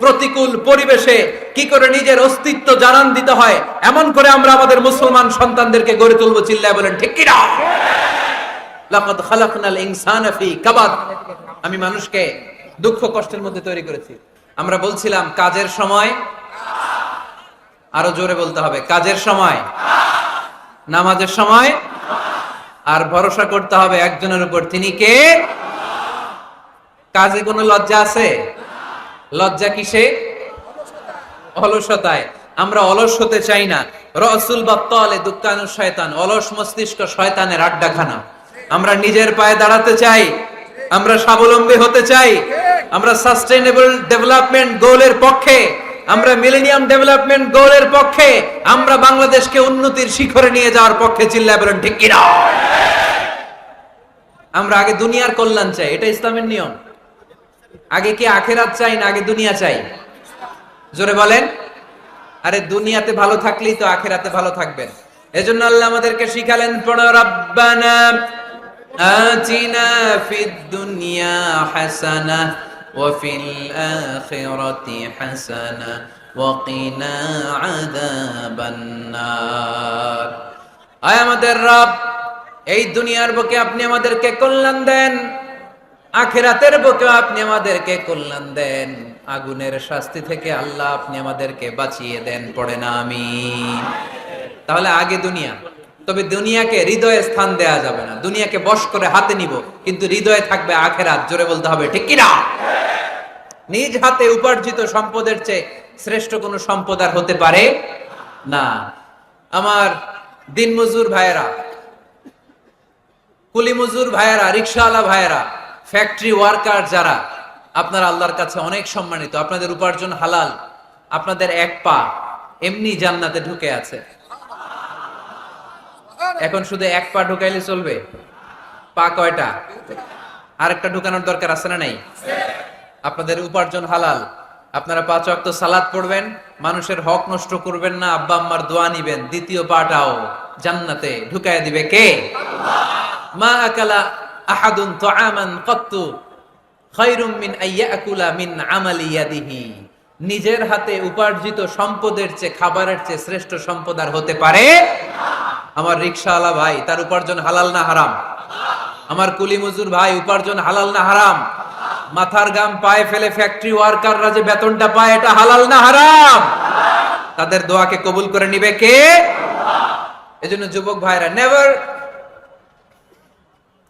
প্রতিকূল পরিবেশে কি করে নিজের অস্তিত্ব জানান দিতে হয়, এমন করে আমরা আমাদের মুসলমান সন্তানদেরকে গড়ে তুলবো। চিল্লায় বলেন ঠিক কিনা? লাকাদ খালাকনাল ইনসানা ফি কাবাদ। আমি মানুষকে দুঃখ কষ্টের মধ্যে তৈরি করেছি। আমরা বলছিলাম কাজের সময়, আরো জোরে বলতে হবে, কাজের সময়, নামাজের সময়, আর ভরসা করতে হবে একজনের উপর, তিনি কে? কাজে কোনো লজ্জা আছে? লজ্জা কিসে? অলসতায়। আমরা অলস হতে চাই না। রাসূল বাত্তালে দুক্কানু শয়তান, অলস মস্তিষ্ক শয়তানের আড্ডাখানা। আমরা নিজের পায়ে দাঁড়াতে চাই, আমরা স্বাবলম্বী হতে চাই, আমরা সাস্টেইনেবল ডেভেলপমেন্ট গোলের পক্ষে, আমরা মিলেনিয়াম ডেভেলপমেন্ট গোলের পক্ষে, আমরা বাংলাদেশকে উন্নতির শিখরে নিয়ে যাওয়ার পক্ষে। চিল্লায় বলেন ঠিক কিনা? আমরা আগে দুনিয়ার কল্যাণ চাই, এটা ইসলামের নিয়ম। আগে কি আখেরাত চাই না আগে দুনিয়া চাই? জোরে বলেন। আরে দুনিয়াতে ভালো থাকলেই তো আখেরাতে ভালো থাকবেন। এজন্য আল্লাহ আমাদেরকে শিখালেন, পড়ো রাব্বানা আতিনা ফিদ দুনিয়া হাসানাহ ওয়া ফিল আখিরাতি হাসানাহ ওয়া কিনা আযাবান নার। আয় আমাদের রব, এই দুনিয়ার বুকে আপনি আমাদেরকে কল্যাণ দেন, আখিরাতের বুকে আপনি আমাদেরকে কল্যাণ দেন, আগুনের শাস্তি থেকে আল্লাহ আপনি আমাদেরকে বাঁচিয়ে দেন। পড়ে না আমিন। তাহলে আগে দুনিয়া, তবে দুনিয়াকে হৃদয়ে স্থান দেয়া যাবে না। দুনিয়াকে বশ করে হাতে নিব, কিন্তু হৃদয়ে থাকবে আখিরাত। জোরে বলতে হবে ঠিক কিনা? নিজ হাতে উপার্জিত সম্পদের চেয়ে শ্রেষ্ঠ কোনো সম্পদ আর হতে পারে না। আমার দিনমজুর ভাইয়েরা, কুলি মজুর ভাইয়েরা, রিকশাওয়ালা ভাইয়েরা, ফ্যাক্টরি ওয়ার্কার যারা, আপনারা আল্লাহর কাছে অনেক সম্মানিত। আপনাদের উপার্জন হালাল। আপনাদের এক পা এমনি জান্নাতে ঢুকে আছে। এখন শুধু এক পা ঢুকাইলে চলবে? পা কয়টা? আরেকটা ঢুকানোর দরকার আছে না নাই? আপনাদের উপার্জন হালাল। আপনারা 5 ওয়াক্ত সালাত পড়বেন, মানুষের হক নষ্ট করবেন না, আব্বা আম্মার দোয়া নিবেন, দ্বিতীয় পাটাও জান্নাতে ঢুকায় দিবে কে? মা আকালা আহাদুন তুআমান কাত্তু খায়রুম মিন আইয়াকুলা মিন আমালি ইয়াদিহি। নিজের হাতে উপার্জিত সম্পদের চেয়ে, খাবারের চেয়ে শ্রেষ্ঠ সম্পদ আর হতে পারে না। আমার রিকশাওয়ালা ভাই, তার উপার্জন হালাল না হারাম? আমার কুলি মজুর ভাই, উপার্জন হালাল না হারাম? মাথার ঘাম পায়ে ফেলে ফ্যাক্টরি ওয়ার্কাররা যে বেতনটা পায় এটা হালাল না হারাম? তাদের দোয়াকে কবুল করে নিবে কে? এজন্য যুবক ভাইরা, never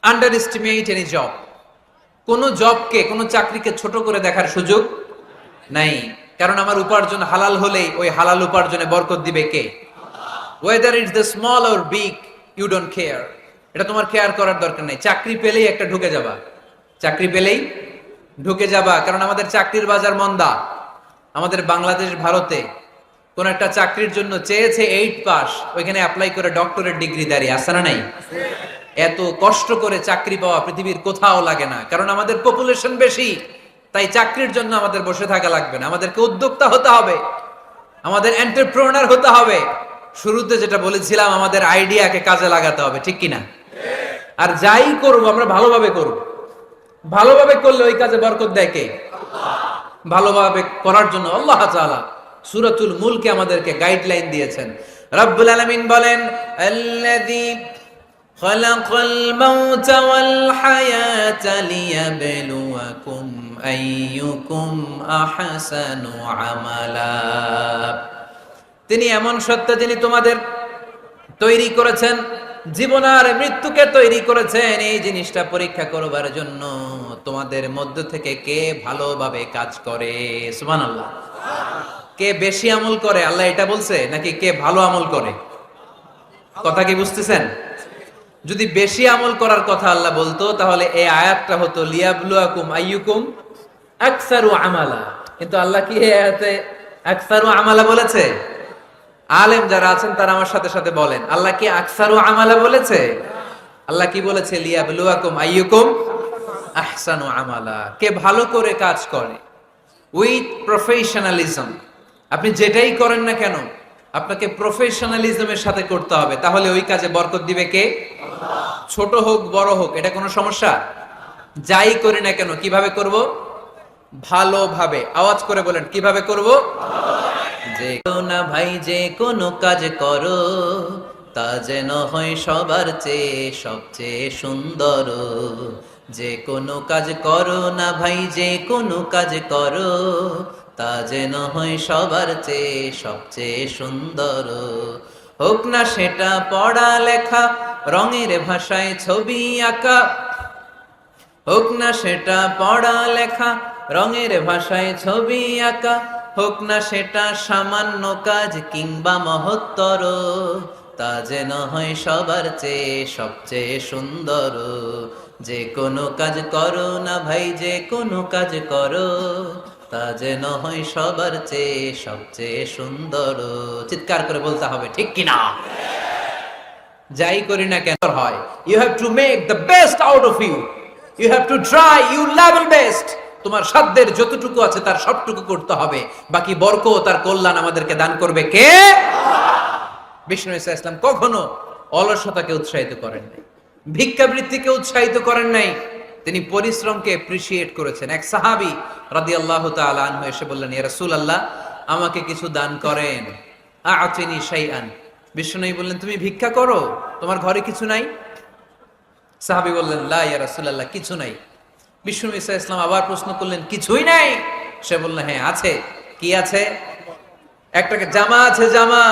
under estimate any job. কোন জবকে, কোন চাকরিকে ছোট করে দেখার সুযোগ নাই। কারণ আমার উপার্জন হালাল হলেই ওই হালাল উপার্জনে বরকত দিবে কে? Whether it's the small or big, you don't care. এটা তোমার কেয়ার করার দরকার নাই। চাকরি পেলেই একটা ঢুকে যাবা, চাকরি পেলেই ঢুকে যাবা। কারণ আমাদের চাকরির বাজার মন্দা। আমাদের বাংলাদেশ, ভারতে কোন একটা চাকরির জন্য চেয়েছে 8 পাস, ওইখানে অ্যাপ্লাই করে ডক্টরেট ডিগ্রি দাঁড়িয়ে আসে না নাই? এত কষ্ট করে চাকরি পাওয়া পৃথিবীর কোথাও লাগে না। কারণ আমাদের পপুলেশন বেশি, তাই চাকরির জন্য আমাদের বসে থাকা লাগবে না। আমাদেরকে উদ্যোক্তা হতে হবে, আমাদের এন্টারপ্রেনার হতে হবে। শুরুতে যেটা বলেছিলাম, আমাদের আইডিয়াকে কাজে লাগাতে হবে, ঠিক কিনা? আর যাই করব আমরা ভালোভাবে করব। ভালোভাবে করলে ওই কাজে বরকত দেয় কে? ভালোভাবে করার জন্য আল্লাহ তাআলা সূরাতুল মুলকে আমাদেরকে গাইডলাইন দিয়েছেন। রব্বুল আলামিন বলেন, আল্লাযী খালাকাল মাউতা ওয়াল হায়াতা লিয়াবলুয়াকুম আইয়ুকুম আহসানু আমালা। তিনি এমন সত্তা যিনি তোমাদের তৈরি করেছেন, জীবন আর মৃত্যুকে তৈরি করেছেন এই জিনিসটা পরীক্ষা করবার জন্য। তোমাদের মধ্য থেকে কে ভালোভাবে কাজ করে? সুবহানাল্লাহ। কে বেশি আমল করে, আল্লাহ এটা বলছে, নাকি কে ভালো আমল করে? কথা কি বুঝতেছেন? যদি বেশি আমল করার কথা আল্লাহ বলতো, তাহলে এই আয়াতটা হতো লিয়াবলুয়াকুম আইয়ুকুম আকসারু আমালা। কিন্তু আল্লাহ কি এই আয়াতে আকসারু আমালা বলেছে? আলেম যারা আছেন তারা আমার সাথে সাথে বলেন, আল্লাহ কি আকসারু আমালা বলেছে? আল্লাহ কি বলেছে? লিয়াবলুয়াকুম আইয়ুকুম আহসানু আমালা। কে ভালো করে কাজ করে উইথ প্রফেশনালিজম। আপনি যেটাই করেন না কেন, আপনাকে প্রফেশনালিজমের সাথে করতে হবে, তাহলে ওই কাজে বরকত দিবে কে? ছোট হোক বড় হোক, এটা কোনো সমস্যা? যাই করি না কেন কিভাবে করব? ভালোভাবে। আওয়াজ করে বলেন, কিভাবে করব? যে না ভাই, যে কোনো কাজ করো তা যেন হয় সবার চেয়ে সবচেয়ে সুন্দর। যে কোনো কাজ করো না ভাই, যে কোনো কাজ করো তা যেন হয় সবার চেয়ে সবচেয়ে সুন্দর। হোক না সেটা পড়া লেখা, রঙের ভাষায় ছবি আঁকা। হোক না সেটা পড়া লেখা, রঙের ভাষায় ছবি আঁকা। হোক না সেটা সামান্য কাজ কিংবা মহত্তর, তা যেন হয় সবার চেয়ে সবচেয়ে সুন্দর। যে কোনো কাজ করো না ভাই, যে কোনো কাজ করো তা যেন হয় সবার চেয়ে সবচেয়ে সুন্দর। চিৎকার করে বলতে হবে, ঠিক কিনা? যাই করি না কেন হয়, you have to make the best out of you. You have to try your level best. তোমার সাধ্যের যতটুকু আছে তার সবটুকু করতে হবে। বাকি বরকত তার কল্যাণ আমাদেরকে দান করবে কে? বিষ্ণু ঈসা ইসলাম কখনো অলসতাকে উৎসাহিত করেন নাই, ভিক্ষাবৃত্তিকে উৎসাহিত করেন নাই। তিনি পরিশ্রমকে এপ্রিশিয়েট করেছেন। এক সাহাবী রাদিয়াল্লাহু তাআলা আনহু এসে বললেন, ইয়া রাসূলুল্লাহ, আমাকে কিছু দান করেন। আ'তিনি শাইআন। বিষ্ণু বললেন, তুমি ভিক্ষা করো, তোমার ঘরে কিছু নাই? সাহাবী বললেন, লা ইয়া রাসূলুল্লাহ, কিছু নাই। বিষ্ণু ঈসা ইসলাম আবার প্রশ্ন করলেন, কিছুই নাই? সে বলল, হ্যাঁ আছে। কি আছে? একটা জামা আছে, জামা,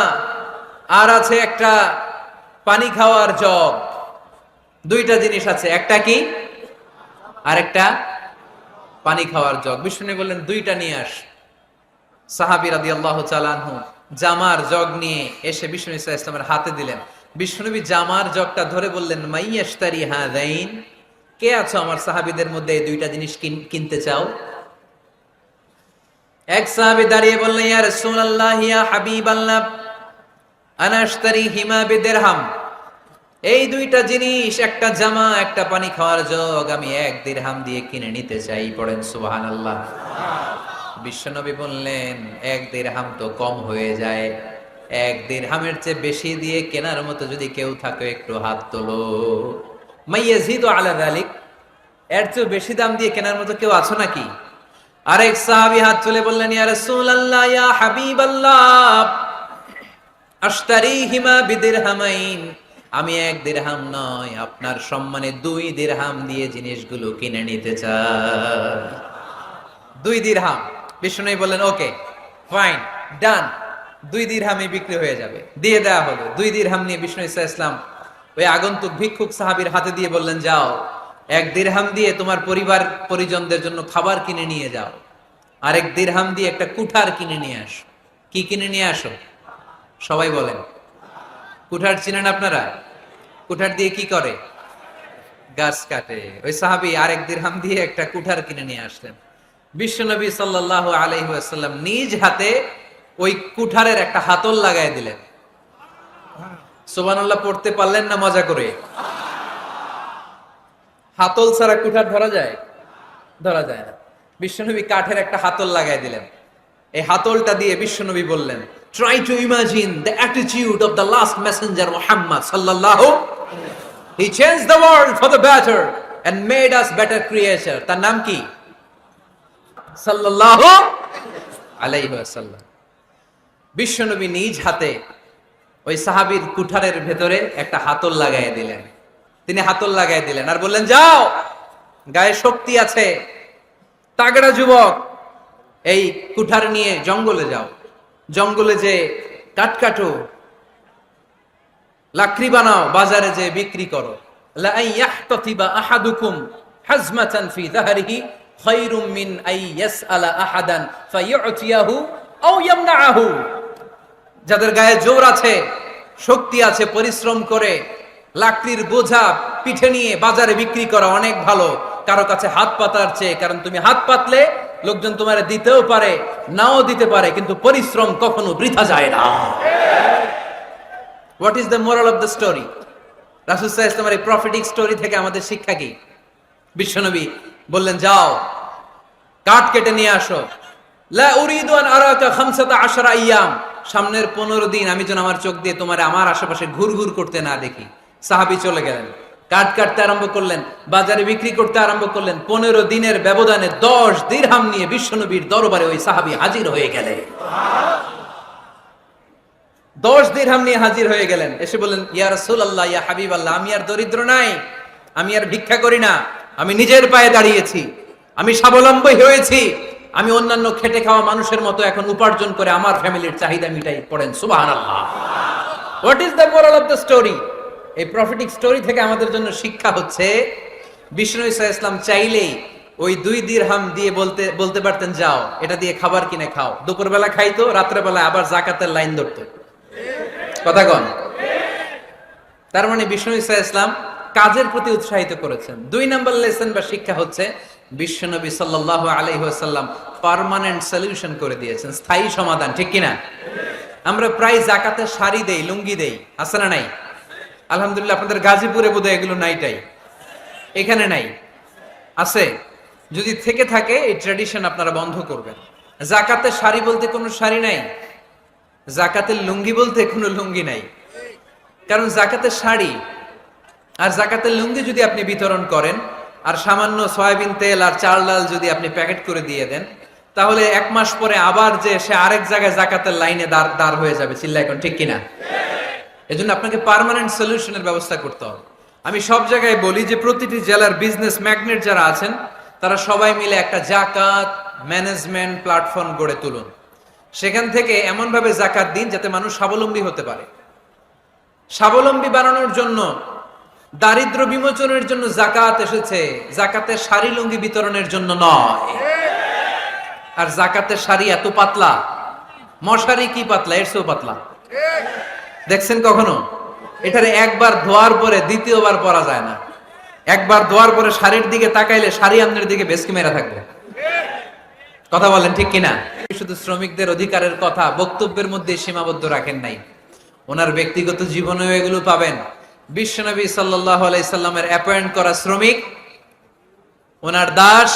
আর আছে একটা পানি খাওয়ার জগ। দুইটা জিনিস আছে, একটা কি আর একটা পানি খাওয়ার জগ। বিষ্ণু বললেন, দুইটা নিয়ে আস। সাহাবী রাদিয়াল্লাহু তাআলা আনহু জামার জগ নিয়ে এসে বিষ্ণু ঈসা ইসলামের হাতে দিলেন। বিষ্ণুনবী জামার জগটা ধরে বললেন, মাইয়াশতারি হাযাইন। কে আছো আমার সাহাবীদের মধ্যে এই দুইটা জিনিস কিনতে চাও? এক সাহাবী দাঁড়িয়ে বললেন, ইয়া রাসূলুল্লাহ, ইয়া হাবিবাল্লাহ, আনা আশতারিহিমা বিদিরহাম। এই দুইটা জিনিস, একটা জামা, একটা পানি খাওয়ার জগ, আমি 1 দিরহাম দিয়ে কিনে নিতে চাই। পড়েন সুবহানাল্লাহ। বিশ্বনবী বললেন, 1 দিরহাম তো কম হয়ে যায়, 1 দিরহামের চেয়ে বেশি দিয়ে কেনার মতো যদি কেউ থাকে একটু হাত তোলো। মাইয়াজিদু আলা যালিক, এর চেয়ে বেশি দাম দিয়ে কেনার মতো কেউ আছো নাকি? আরেক সাহাবী হাত তুলে বললেন, ইয়া রাসূলুল্লাহ, ইয়া হাবিবাল্লাহ, আশতারিহিমা বিদিরহামাইন। আমি 1 দিরহাম নয়, আপনার সম্মানে 2 দিরহাম দিয়ে জিনিসগুলো কিনে নিতে চাই। 2 দিরহাম। বিষ্ণু বললেন ওকে ফাইন ডান, 2 দিরহামে বিক্রি হয়ে যাবে। দিয়ে দেওয়া হলো। 2 দিরহাম নিয়ে বিষ্ণু ইসলাম ওই আগন্তুক ভিক্ষুক সাহাবীর হাতে দিয়ে বললেন, যাও 1 দিরহাম দিয়ে তোমার পরিবার পরিজনদের জন্য খাবার কিনে নিয়ে যাও, আর 1 দিরহাম দিয়ে একটা কুঠার কিনে নিয়ে আসো। কি কিনে নিয়ে আসো? সবাই বলেন। কুঠার চিনেন আপনারা? কুঠার দিয়ে কি করে? গাছ কাটে। ওই সাহাবী আর 1 দিরহাম দিয়ে একটা কুঠার কিনে নিয়ে আসলেন। বিশ্বনবী সাল্লাল্লাহু আলাইহি ওয়াসাল্লাম নিজ হাতে ওই কুঠারের একটা হাতল লাগায় দিলেন। সুবহানাল্লাহ পড়তে পারলেন না মজা করে? হাতল ছাড়া কুঠার ধরা যায়? ধরা যায় না। বিশ্বনবী কাঠের একটা হাতল লাগায় দিলেন। এই হাতলটা দিয়ে বিশ্বনবী বললেন, try to imagine the attitude of the last messenger Muhammad সাল্লাল্লাহু, he changed the world for the better and made us better creature. তার নাম কি? সাল্লাল্লাহু আলাইহি ওয়াসাল্লাম। বিশ্বনবী নিজ হাতে ওই সাহাবীর কুঠারের ভেতরে একটা হাতল লাগায় দিলেন। তিনি হাতল লাগায় দিলেন আর বললেন, যাও, গায়ে শক্তি আছে, তাগড়া যুবক, এই কুঠার নিয়ে জঙ্গলে যাও। জঙ্গলে যে কাঠ কাটো, লাকড়ি বানাও, বাজারে যে বিক্রি করো। লা ইয়াহতাতিবা আহাদুকুম হাজমাতান ফি যাহরিহি খায়রুম মিন আই ইয়াসআলা আহাদান ফায়ু'তিয়াহু আও ইয়ামনাহু। যাদের গায়ে জোর আছে, শক্তি আছে, পরিশ্রম করে লাকড়ির বোঝা পিঠে নিয়ে বাজারে বিক্রি করা অনেক ভালো কারো কাছে হাত পাতার চেয়ে। কারণ তুমি হাত পাতলে লোকজন তোমার দিতেও পারে, নাও দিতে পারে, কিন্তু পরিশ্রম কখনো বৃথা যায় না। What is the moral of the story? রাসূল সাল্লাল্লাহু আলাইহি ওয়াসাল্লামের এই প্রফেটিক স্টোরি থেকে আমাদের শিক্ষা কি? বিশ্বনবী বললেন, যাও কাঠ কেটে নিয়ে আসো। লা উরিদু আন আরাকা 15 আইয়াম, সামনের 15 দিন আমি যেন আমার চোখ দিয়ে তোমার আমার আশেপাশে ঘুরঘুর করতে না দেখি। সাহাবী চলে গেলেন, কাঠ কাটতে আরম্ভ করলেন, বাজারে বিক্রি করতে আরম্ভ করলেন। 15 দিনের ব্যবধানে 10 দিরহাম নিয়ে বিশ্বনবীর দরবারে ওই সাহাবী হাজির হয়ে গেলেন। 10 দিরহাম নিয়ে হাজির হয়ে গেলেন। এসে বললেন, ইয়া রাসূলুল্লাহ, ইয়া হাবিবাল্লাহ, আমি আর দরিদ্র নাই, আমি আর ভিক্ষা করি না, আমি নিজের পায়ে দাঁড়িয়েছি, আমি স্বাবলম্বী হয়েছি, আমি অন্যান্য খেটে খাওয়া মানুষের মতো এখন উপার্জন করে আমার ফ্যামিলির চাহিদা মিটাই। পড়েন সুবহানাল্লাহ। What is the moral of the story? এই প্রফেটিক স্টোরি থেকে আমাদের জন্য শিক্ষা হচ্ছে, বিষ্ণু ঈসা ইসলাম চাইলেই ওই 2 দিরহাম দিয়ে বলতে পারতেন, যাও এটা দিয়ে খাবার কিনে খাও। দুপুরবেলা খাইতো, রাত্রেবেলা আবার যাকাতের লাইন ধরতো। কথা কন? তার মানে বিষ্ণু ঈসা ইসলাম কাজের প্রতি উৎসাহিত করেছেন। 2 নাম্বার লেসন বা শিক্ষা হচ্ছে, বিশ্বনবী সাল্লাল্লাহু আলাইহি ওয়াসাল্লাম পার্মানেন্ট সলিউশন করে দিয়েছেন, স্থায়ী সমাধান। ঠিক কিনা? আমরা প্রায় যাকাতের শাড়ি দেই, লুঙ্গি দেই, আছে না নাই? আলহামদুলিল্লাহ আপনাদের গাজীপুরে বোধহয় এগুলো নাইটাই, এখানে নাই, আছে? যদি থেকে থাকে এই ট্র্যাডিশন আপনারা বন্ধ করবেন। যাকাতের শাড়ি বলতে কোনো শাড়ি নাই, যাকাতের লুঙ্গি বলতে কোনো লুঙ্গি নাই। কারণ যাকাতের শাড়ি আর যাকাতের লুঙ্গি যদি আপনি বিতরণ করেন আর সামান্য সয়াবিন তেল আর চাল ডাল যদি আপনি প্যাকেট করে দিয়ে দেন, তাহলে 1 মাস পরে আবার যে সে আরেক জায়গায় যাকাতের লাইনে দাঁড় হয়ে যাবে। চিল্লা এখন ঠিক কিনা? এজন্য আপনাকে পার্মানেন্ট সলিউশনের ব্যবস্থা করতে হবে। আমি সব জায়গায় বলি যে প্রতিটি জেলার বিজনেস ম্যাগনেট যারা আছেন তারা সবাই মিলে একটা যাকাত ম্যানেজমেন্ট প্ল্যাটফর্ম গড়ে তুলুন। সেখান থেকে এমন ভাবে যাকাত দিন যাতে মানুষ স্বাবলম্বী হতে পারে। স্বাবলম্বী বানানোর জন্য, দারিদ্র বিমোচনের জন্য যাকাত এসেছে, যাকাতের শাড়ি লুঙ্গি বিতরণের জন্য নয়। আর যাকাতের শাড়ি এত পাতলা, মশারি কি পাতলা, এর চেয়েও পাতলা। দেখছেন কখনো? এটারে একবার ধোয়ার পরে দ্বিতীয়বার পরা যায় না। একবার ধোয়ার পরে শাড়ির দিকে তাকাইলে শাড়ি আমনের দিকে বেশকি মেরা থাকবে। কথা বলেন ঠিক কিনা? শুধু শ্রমিকদের অধিকারের কথা বক্তব্যের মধ্যে সীমাবদ্ধ রাখেন নাই, ওনার ব্যক্তিগত জীবনেও এগুলো পাবেন। বিশ্বনবী সাল্লাল্লাহু আলাইহি সাল্লামের অ্যাপয়েন্ট করা শ্রমিক, ওনার দাস,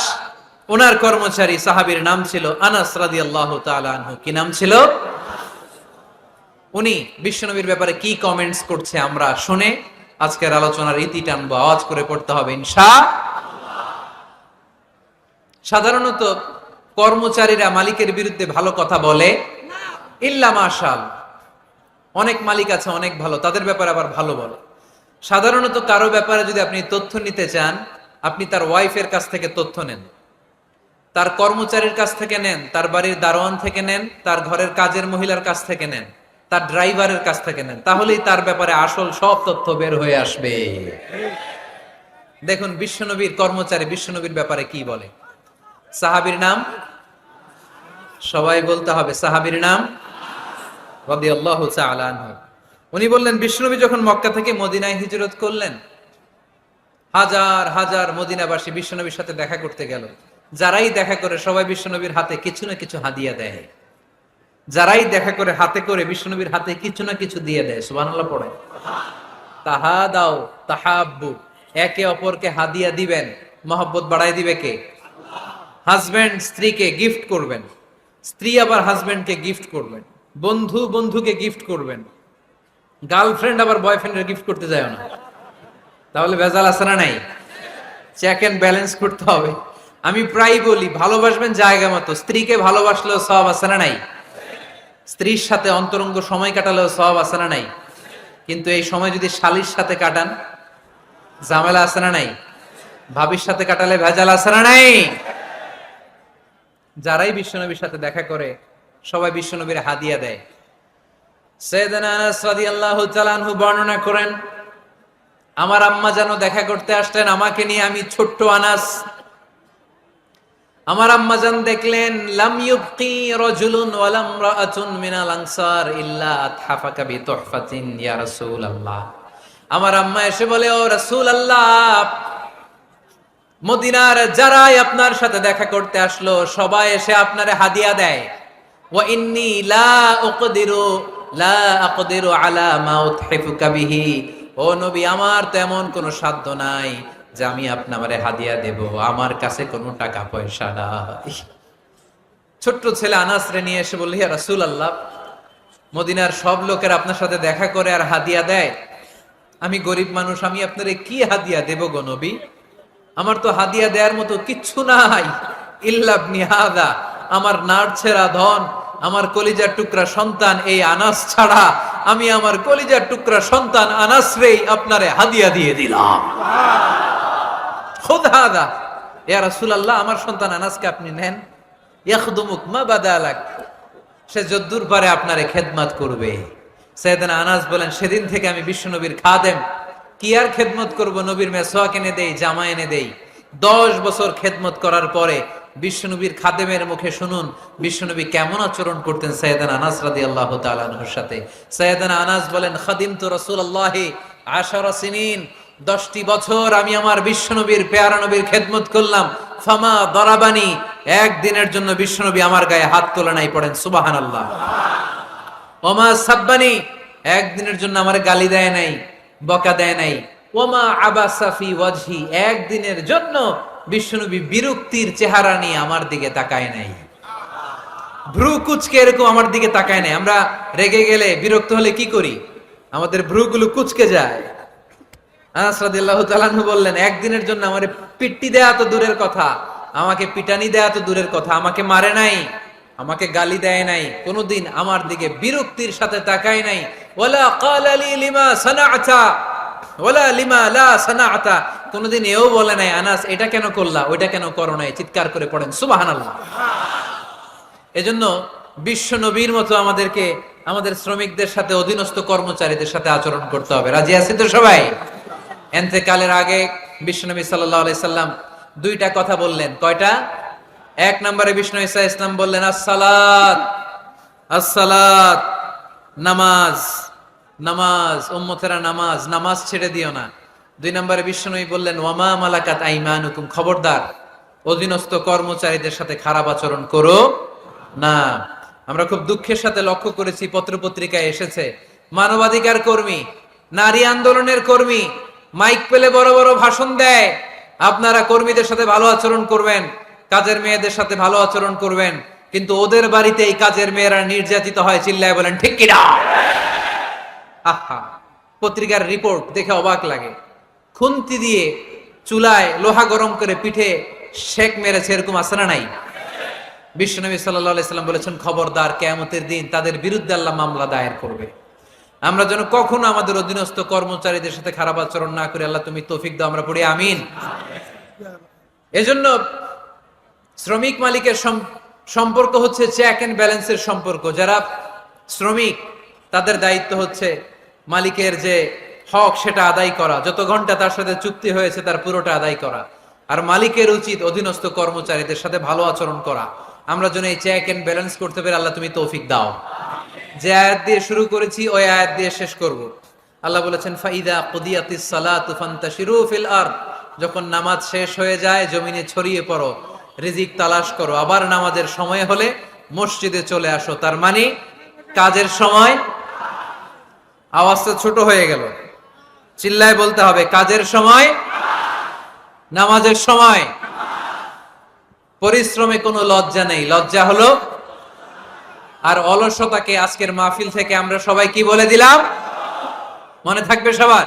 ওনার কর্মচারী সাহাবীর নাম ছিল আনাস রাদিয়াল্লাহু তাআলা আনহু। কি নাম ছিল? উনি বিশ্বনবীর ব্যাপারে কি কমেন্টস করছে আমরা শুনে আজকের আলোচনার ইতি টানবো। আওয়াজ করে পড়তে হবে ইনশাআল্লাহ। সাধারণত কর্মচারীরা মালিকের বিরুদ্ধে ভালো কথা বলে ইল্লা মাশাআল্লাহ। অনেক মালিক আছে অনেক ভালো, তাদের ব্যাপারে আবার ভালো বলে। সাধারণত কারো ব্যাপারে যদি আপনি তথ্য নিতে চান, আপনি তার ওয়াইফের কাছ থেকে তথ্য নেন, তার কর্মচারীর কাছ থেকে নেন, তার বাড়ির দারোয়ান থেকে নেন, তার ঘরের কাজের মহিলার কাছ থেকে নেন, তার ড্রাইভারের কাছ থেকে নেন, তাহলেই তার ব্যাপারে আসল সব তথ্য বের হয়ে আসবে। দেখুন বিশ্বনবীর কর্মচারী বিশ্বনবীর ব্যাপারে কি বলে। সাহাবীর নাম সবাই বলতে হবে, সাহাবীর নাম রাদিয়াল্লাহু তাআলা আনহু। উনি বললেন বিশ্বনবী যখন মক্কা থেকে মদিনায় হিজরত করলেন, হাজার হাজার মদিনাবাসী বিশ্বনবীর সাথে দেখা করতে গেল। যারাই দেখা করে সবাই বিশ্বনবীর হাতে কিছু না কিছু হাদিয়া দেয়। যারাই দেখা করে হাতে করে বিশ্বনবীর হাতে কিছু না কিছু দিয়ে দেয়। সুবহানাল্লাহ পড়ে। তাহাদাও তাহাব্বু, একে অপরকে হাদিয়া দিবেন, মহব্বত বাড়ায় দিবে কে? হাজবেন্ড স্ত্রীকে গিফট করবেন, স্ত্রী আবার হাজবেন্ডকে গিফট করবেন, বন্ধু বন্ধুকে গিফট করবেন, গার্লফ্রেন্ড আবার বয়ফ্রেন্ডের গিফট করতে যায় না। তাহলে ভেজাল আছে না নাই? চেক এন্ড ব্যালেন্স করতে হবে। আমি প্রায় বলি ভালোবাসবেন জায়গা মতো, স্ত্রীকে ভালোবাসলেও সওয়াব আছে না নাই? স্ত্রীর সাথে অন্তরঙ্গ সময় কাটালেও সওয়াব আছে না নাই? কিন্তু এই সময় যদি শালীর সাথে কাটান, ঝামেলা আছে না নাই? ভাবির সাথে কাটালে ভেজাল আছে না নাই? যারাই বিশ্বনবীর সাথে দেখা করে সবাই বিশ্বনবীর হাদিয়া দেয়। সাইয়েদনা আনাস রাদিয়াল্লাহু তাআলা আনহু বর্ণনা করেন, আমার আম্মা যেন দেখা করতে আসলেন আমাকে নিয়ে, আমি ছোট্ট আনাস। আমার আম্মা জান দেখলেন লাম ইউবকি রাজুলুন ওয়া ইমরাআতুন মিনাল আনসার ইল্লা আতহাফাকা বিতুহফাতিন ইয়া রাসূলুল্লাহ। আমার আম্মা এসে বলে, ও রাসূলুল্লাহ, মদিনার যারাই আপনার সাথে দেখা করতে আসলো সবাই এসে আপনারে হাদিয়া দেয়। ওয়া ইন্নী লা আকদিরু আলা মা উতহিফুকা বিহি। ও নবী, আমার তেমন কোনো সাধ্য নাই যে আমি আপনারে হাদিয়া দেব, আমার কাছে কোনো টাকা পয়সা নাই। ছোট্ট ছেলে আনাস রে নিয়ে এসে বলল, ইয়া রাসূলুল্লাহ, মদিনার সব লোকের আপনার সাথে দেখা করে আর হাদিয়া দেয়, আমি গরিব মানুষ, আমি আপনারে কি হাদিয়া দেব গো নবী? আমার তো হাদিয়া দেওয়ার মতো কিচ্ছু নাই। ইল্লা ইবনি হাদা, আমার নাড়ছেরা ধন, আমার কলিজার টুকরা সন্তান এই আনাস ছাড়া আমি আমার কলিজার টুকরা সন্তান আনাস রেই আপনারে হাদিয়া দিয়ে দিলাম। খুদ হাদা ইয়া রাসূলুল্লাহ, আমার সন্তান আনাসকে আপনি নেন। ইয়াখদুমুক মা বাদালাক, সে যদ্দুর পারে আপনারে খেদমত করবে। সাইয়েদনা আনাস বলেন, সেদিন থেকে আমি বিশ্বনবীর খাদেম। কি আর খেদমত করব, নবীর মেসওয়াক এনে দেই, জামা এনে দেই। 10 বছর খেদমত করার পরে বিশ্বনবীর খাদেমের মুখে শুনুন বিশ্বনবী কেমন আচরণ করতেন সাইয়েদনা আনাস রাদিয়াল্লাহু তাআলা আনহুর সাথে। সাইয়েদনা আনাস বলেন, খাদিমতু রাসূলুল্লাহি 10 সিনিন, 10টি বছর আমি আমার বিশ্বনবীর পেয়ারা নবীর খেদমত করলাম। ফামা দরাবানি, একদিনের জন্য বিশ্বনবী আমার গায়ে হাত তোলে নাই। পড়েন সুবহানাল্লাহ। ওমা সাব্বানি, একদিনের জন্য আমার গালি দেয় নাই, বকা দেয় নাই। ওমা আবাসা ফি ওয়াজহি, একদিনের জন্য বিশ্বনবী বিরক্তির চেহারা নিয়ে আমার দিকে তাকায় নাই, ভ্রু কুচকে এরকম আমার দিকে তাকায় নাই। আমরা রেগে গেলে বিরক্ত হলে কি করি? আমাদের ভ্রুগুলো কুচকে যায়। আনাস রাদিয়াল্লাহু তাআলা আনহু বললেন, একদিনের জন্য আমারে পিট্টি দেয়া তো দূরের কথা, আমাকে পিটানি দেয়া তো দূরের কথা, আমাকে মারে নাই, আমাকে গালি দেয় নাই, কোনোদিন আমার দিকে বিরক্তির সাথে তাকায় নাই। ওয়ালা ক্বালা লি লিমা সানাআতা ওয়ালা লিমা লা সানাআতা, কোনোদিন এও বলে নাই আনাস এটা কেন করলা, ওইটা কেন করো নাই। চিৎকার করে পড়েন সুবহানাল্লাহ। এজন্য বিশ্ব নবীর মতো আমাদেরকে আমাদের শ্রমিকদের সাথে, অধীনস্থ কর্মচারীদের সাথে আচরণ করতে হবে। রাজি আছি তো সবাই? এতেকালের আগে বিশ্বনবী সাল্লাল্লাহু আলাইহি সাল্লাম 2টা কথা বললেন। কয়টা? 1 নম্বরে বিষ্ণু ঈসা ইসলাম বললেন আসসালাত, আসসালাত, নামাজ, নামাজ, উম্মতেরা নামাজ, নামাজ ছেড়ে দিও না। 2 নম্বরে বিষ্ণুই বললেন ওয়ামা মালাকাত আইমানুকুম, খবরদার অধীনস্থ কর্মচারীদের সাথে খারাপ আচরণ করো না। আমরা খুব দুঃখের সাথে লক্ষ্য করেছি, পত্রপত্রিকায় এসেছে মানবাধিকার কর্মী, নারী আন্দোলনের কর্মী মাইক পেলে বড় বড় ভাষণ দেয়, আপনারা কর্মীদের সাথে ভালো আচরণ করবেন, কাজের মেয়েদের সাথে ভালো আচরণ করবেন, কিন্তু ওদের বাড়িতে এই কাজের মেয়েরা নির্যাতিত হয়। চিল্লায় বলেন ঠিক কিনা? আহা, পত্রিকার রিপোর্ট দেখে অবাক লাগে। খুন্তি দিয়ে চুলায় লোহা গরম করে পিঠে শেক মেরেছে, এরকম আছে না নাই? বিশ্বনবী সাল্লাল্লাহু আলাইহি সাল্লাম বলেছেন খবরদার, কিয়ামতের দিন তাদের বিরুদ্ধে আল্লাহ মামলা দায়ের করবে। আমরা যেন কখনো আমাদের অধীনস্থ কর্মচারীদের সাথে খারাপ আচরণ না করে আল্লাহ তুমি তৌফিক দাও, আমরা পড়ি আমিন। এজন্য শ্রমিক মালিকের সম্পর্ক হচ্ছে চেক এন্ড ব্যালেন্সের সম্পর্ক। যারা শ্রমিক তাদের দায়িত্ব হচ্ছে মালিকের যে হক সেটা আদায় করা, যত ঘন্টা তার সাথে চুক্তি হয়েছে তার পুরোটা আদায় করা। আর মালিকের উচিত অধীনস্থ কর্মচারীদের সাথে ভালো আচরণ করা। আমরা যেন এই চেক এন্ড ব্যালেন্স করতে পারি, আল্লাহ তুমি তৌফিক দাও। যে আয়াত দিয়ে শুরু করেছি ওই আয়াত দিয়ে শেষ করব। আল্লাহ বলেছেন ফাইদা কুদিয়াতিস সালাতু ফান্তাশিরু ফিল আরদ, যখন নামাজ শেষ হয়ে যায় জমিনে ছড়িয়ে পড়ো, রিজিক তালাশ করো। আবার নামাজের সময় হলে মসজিদে চলে আসো। তার মানে কাজের সময়, আওয়াজটা ছোট হয়ে গেল, চিল্লায় বলতে হবে, কাজের সময়, নামাজের সময়। পরিশ্রমে কোনো লজ্জা নেই, লজ্জা হলো আর অলসতাকে আজকের মাহফিল থেকে আমরা সবাই কি বলে দিলাম, মনে থাকবে সবার।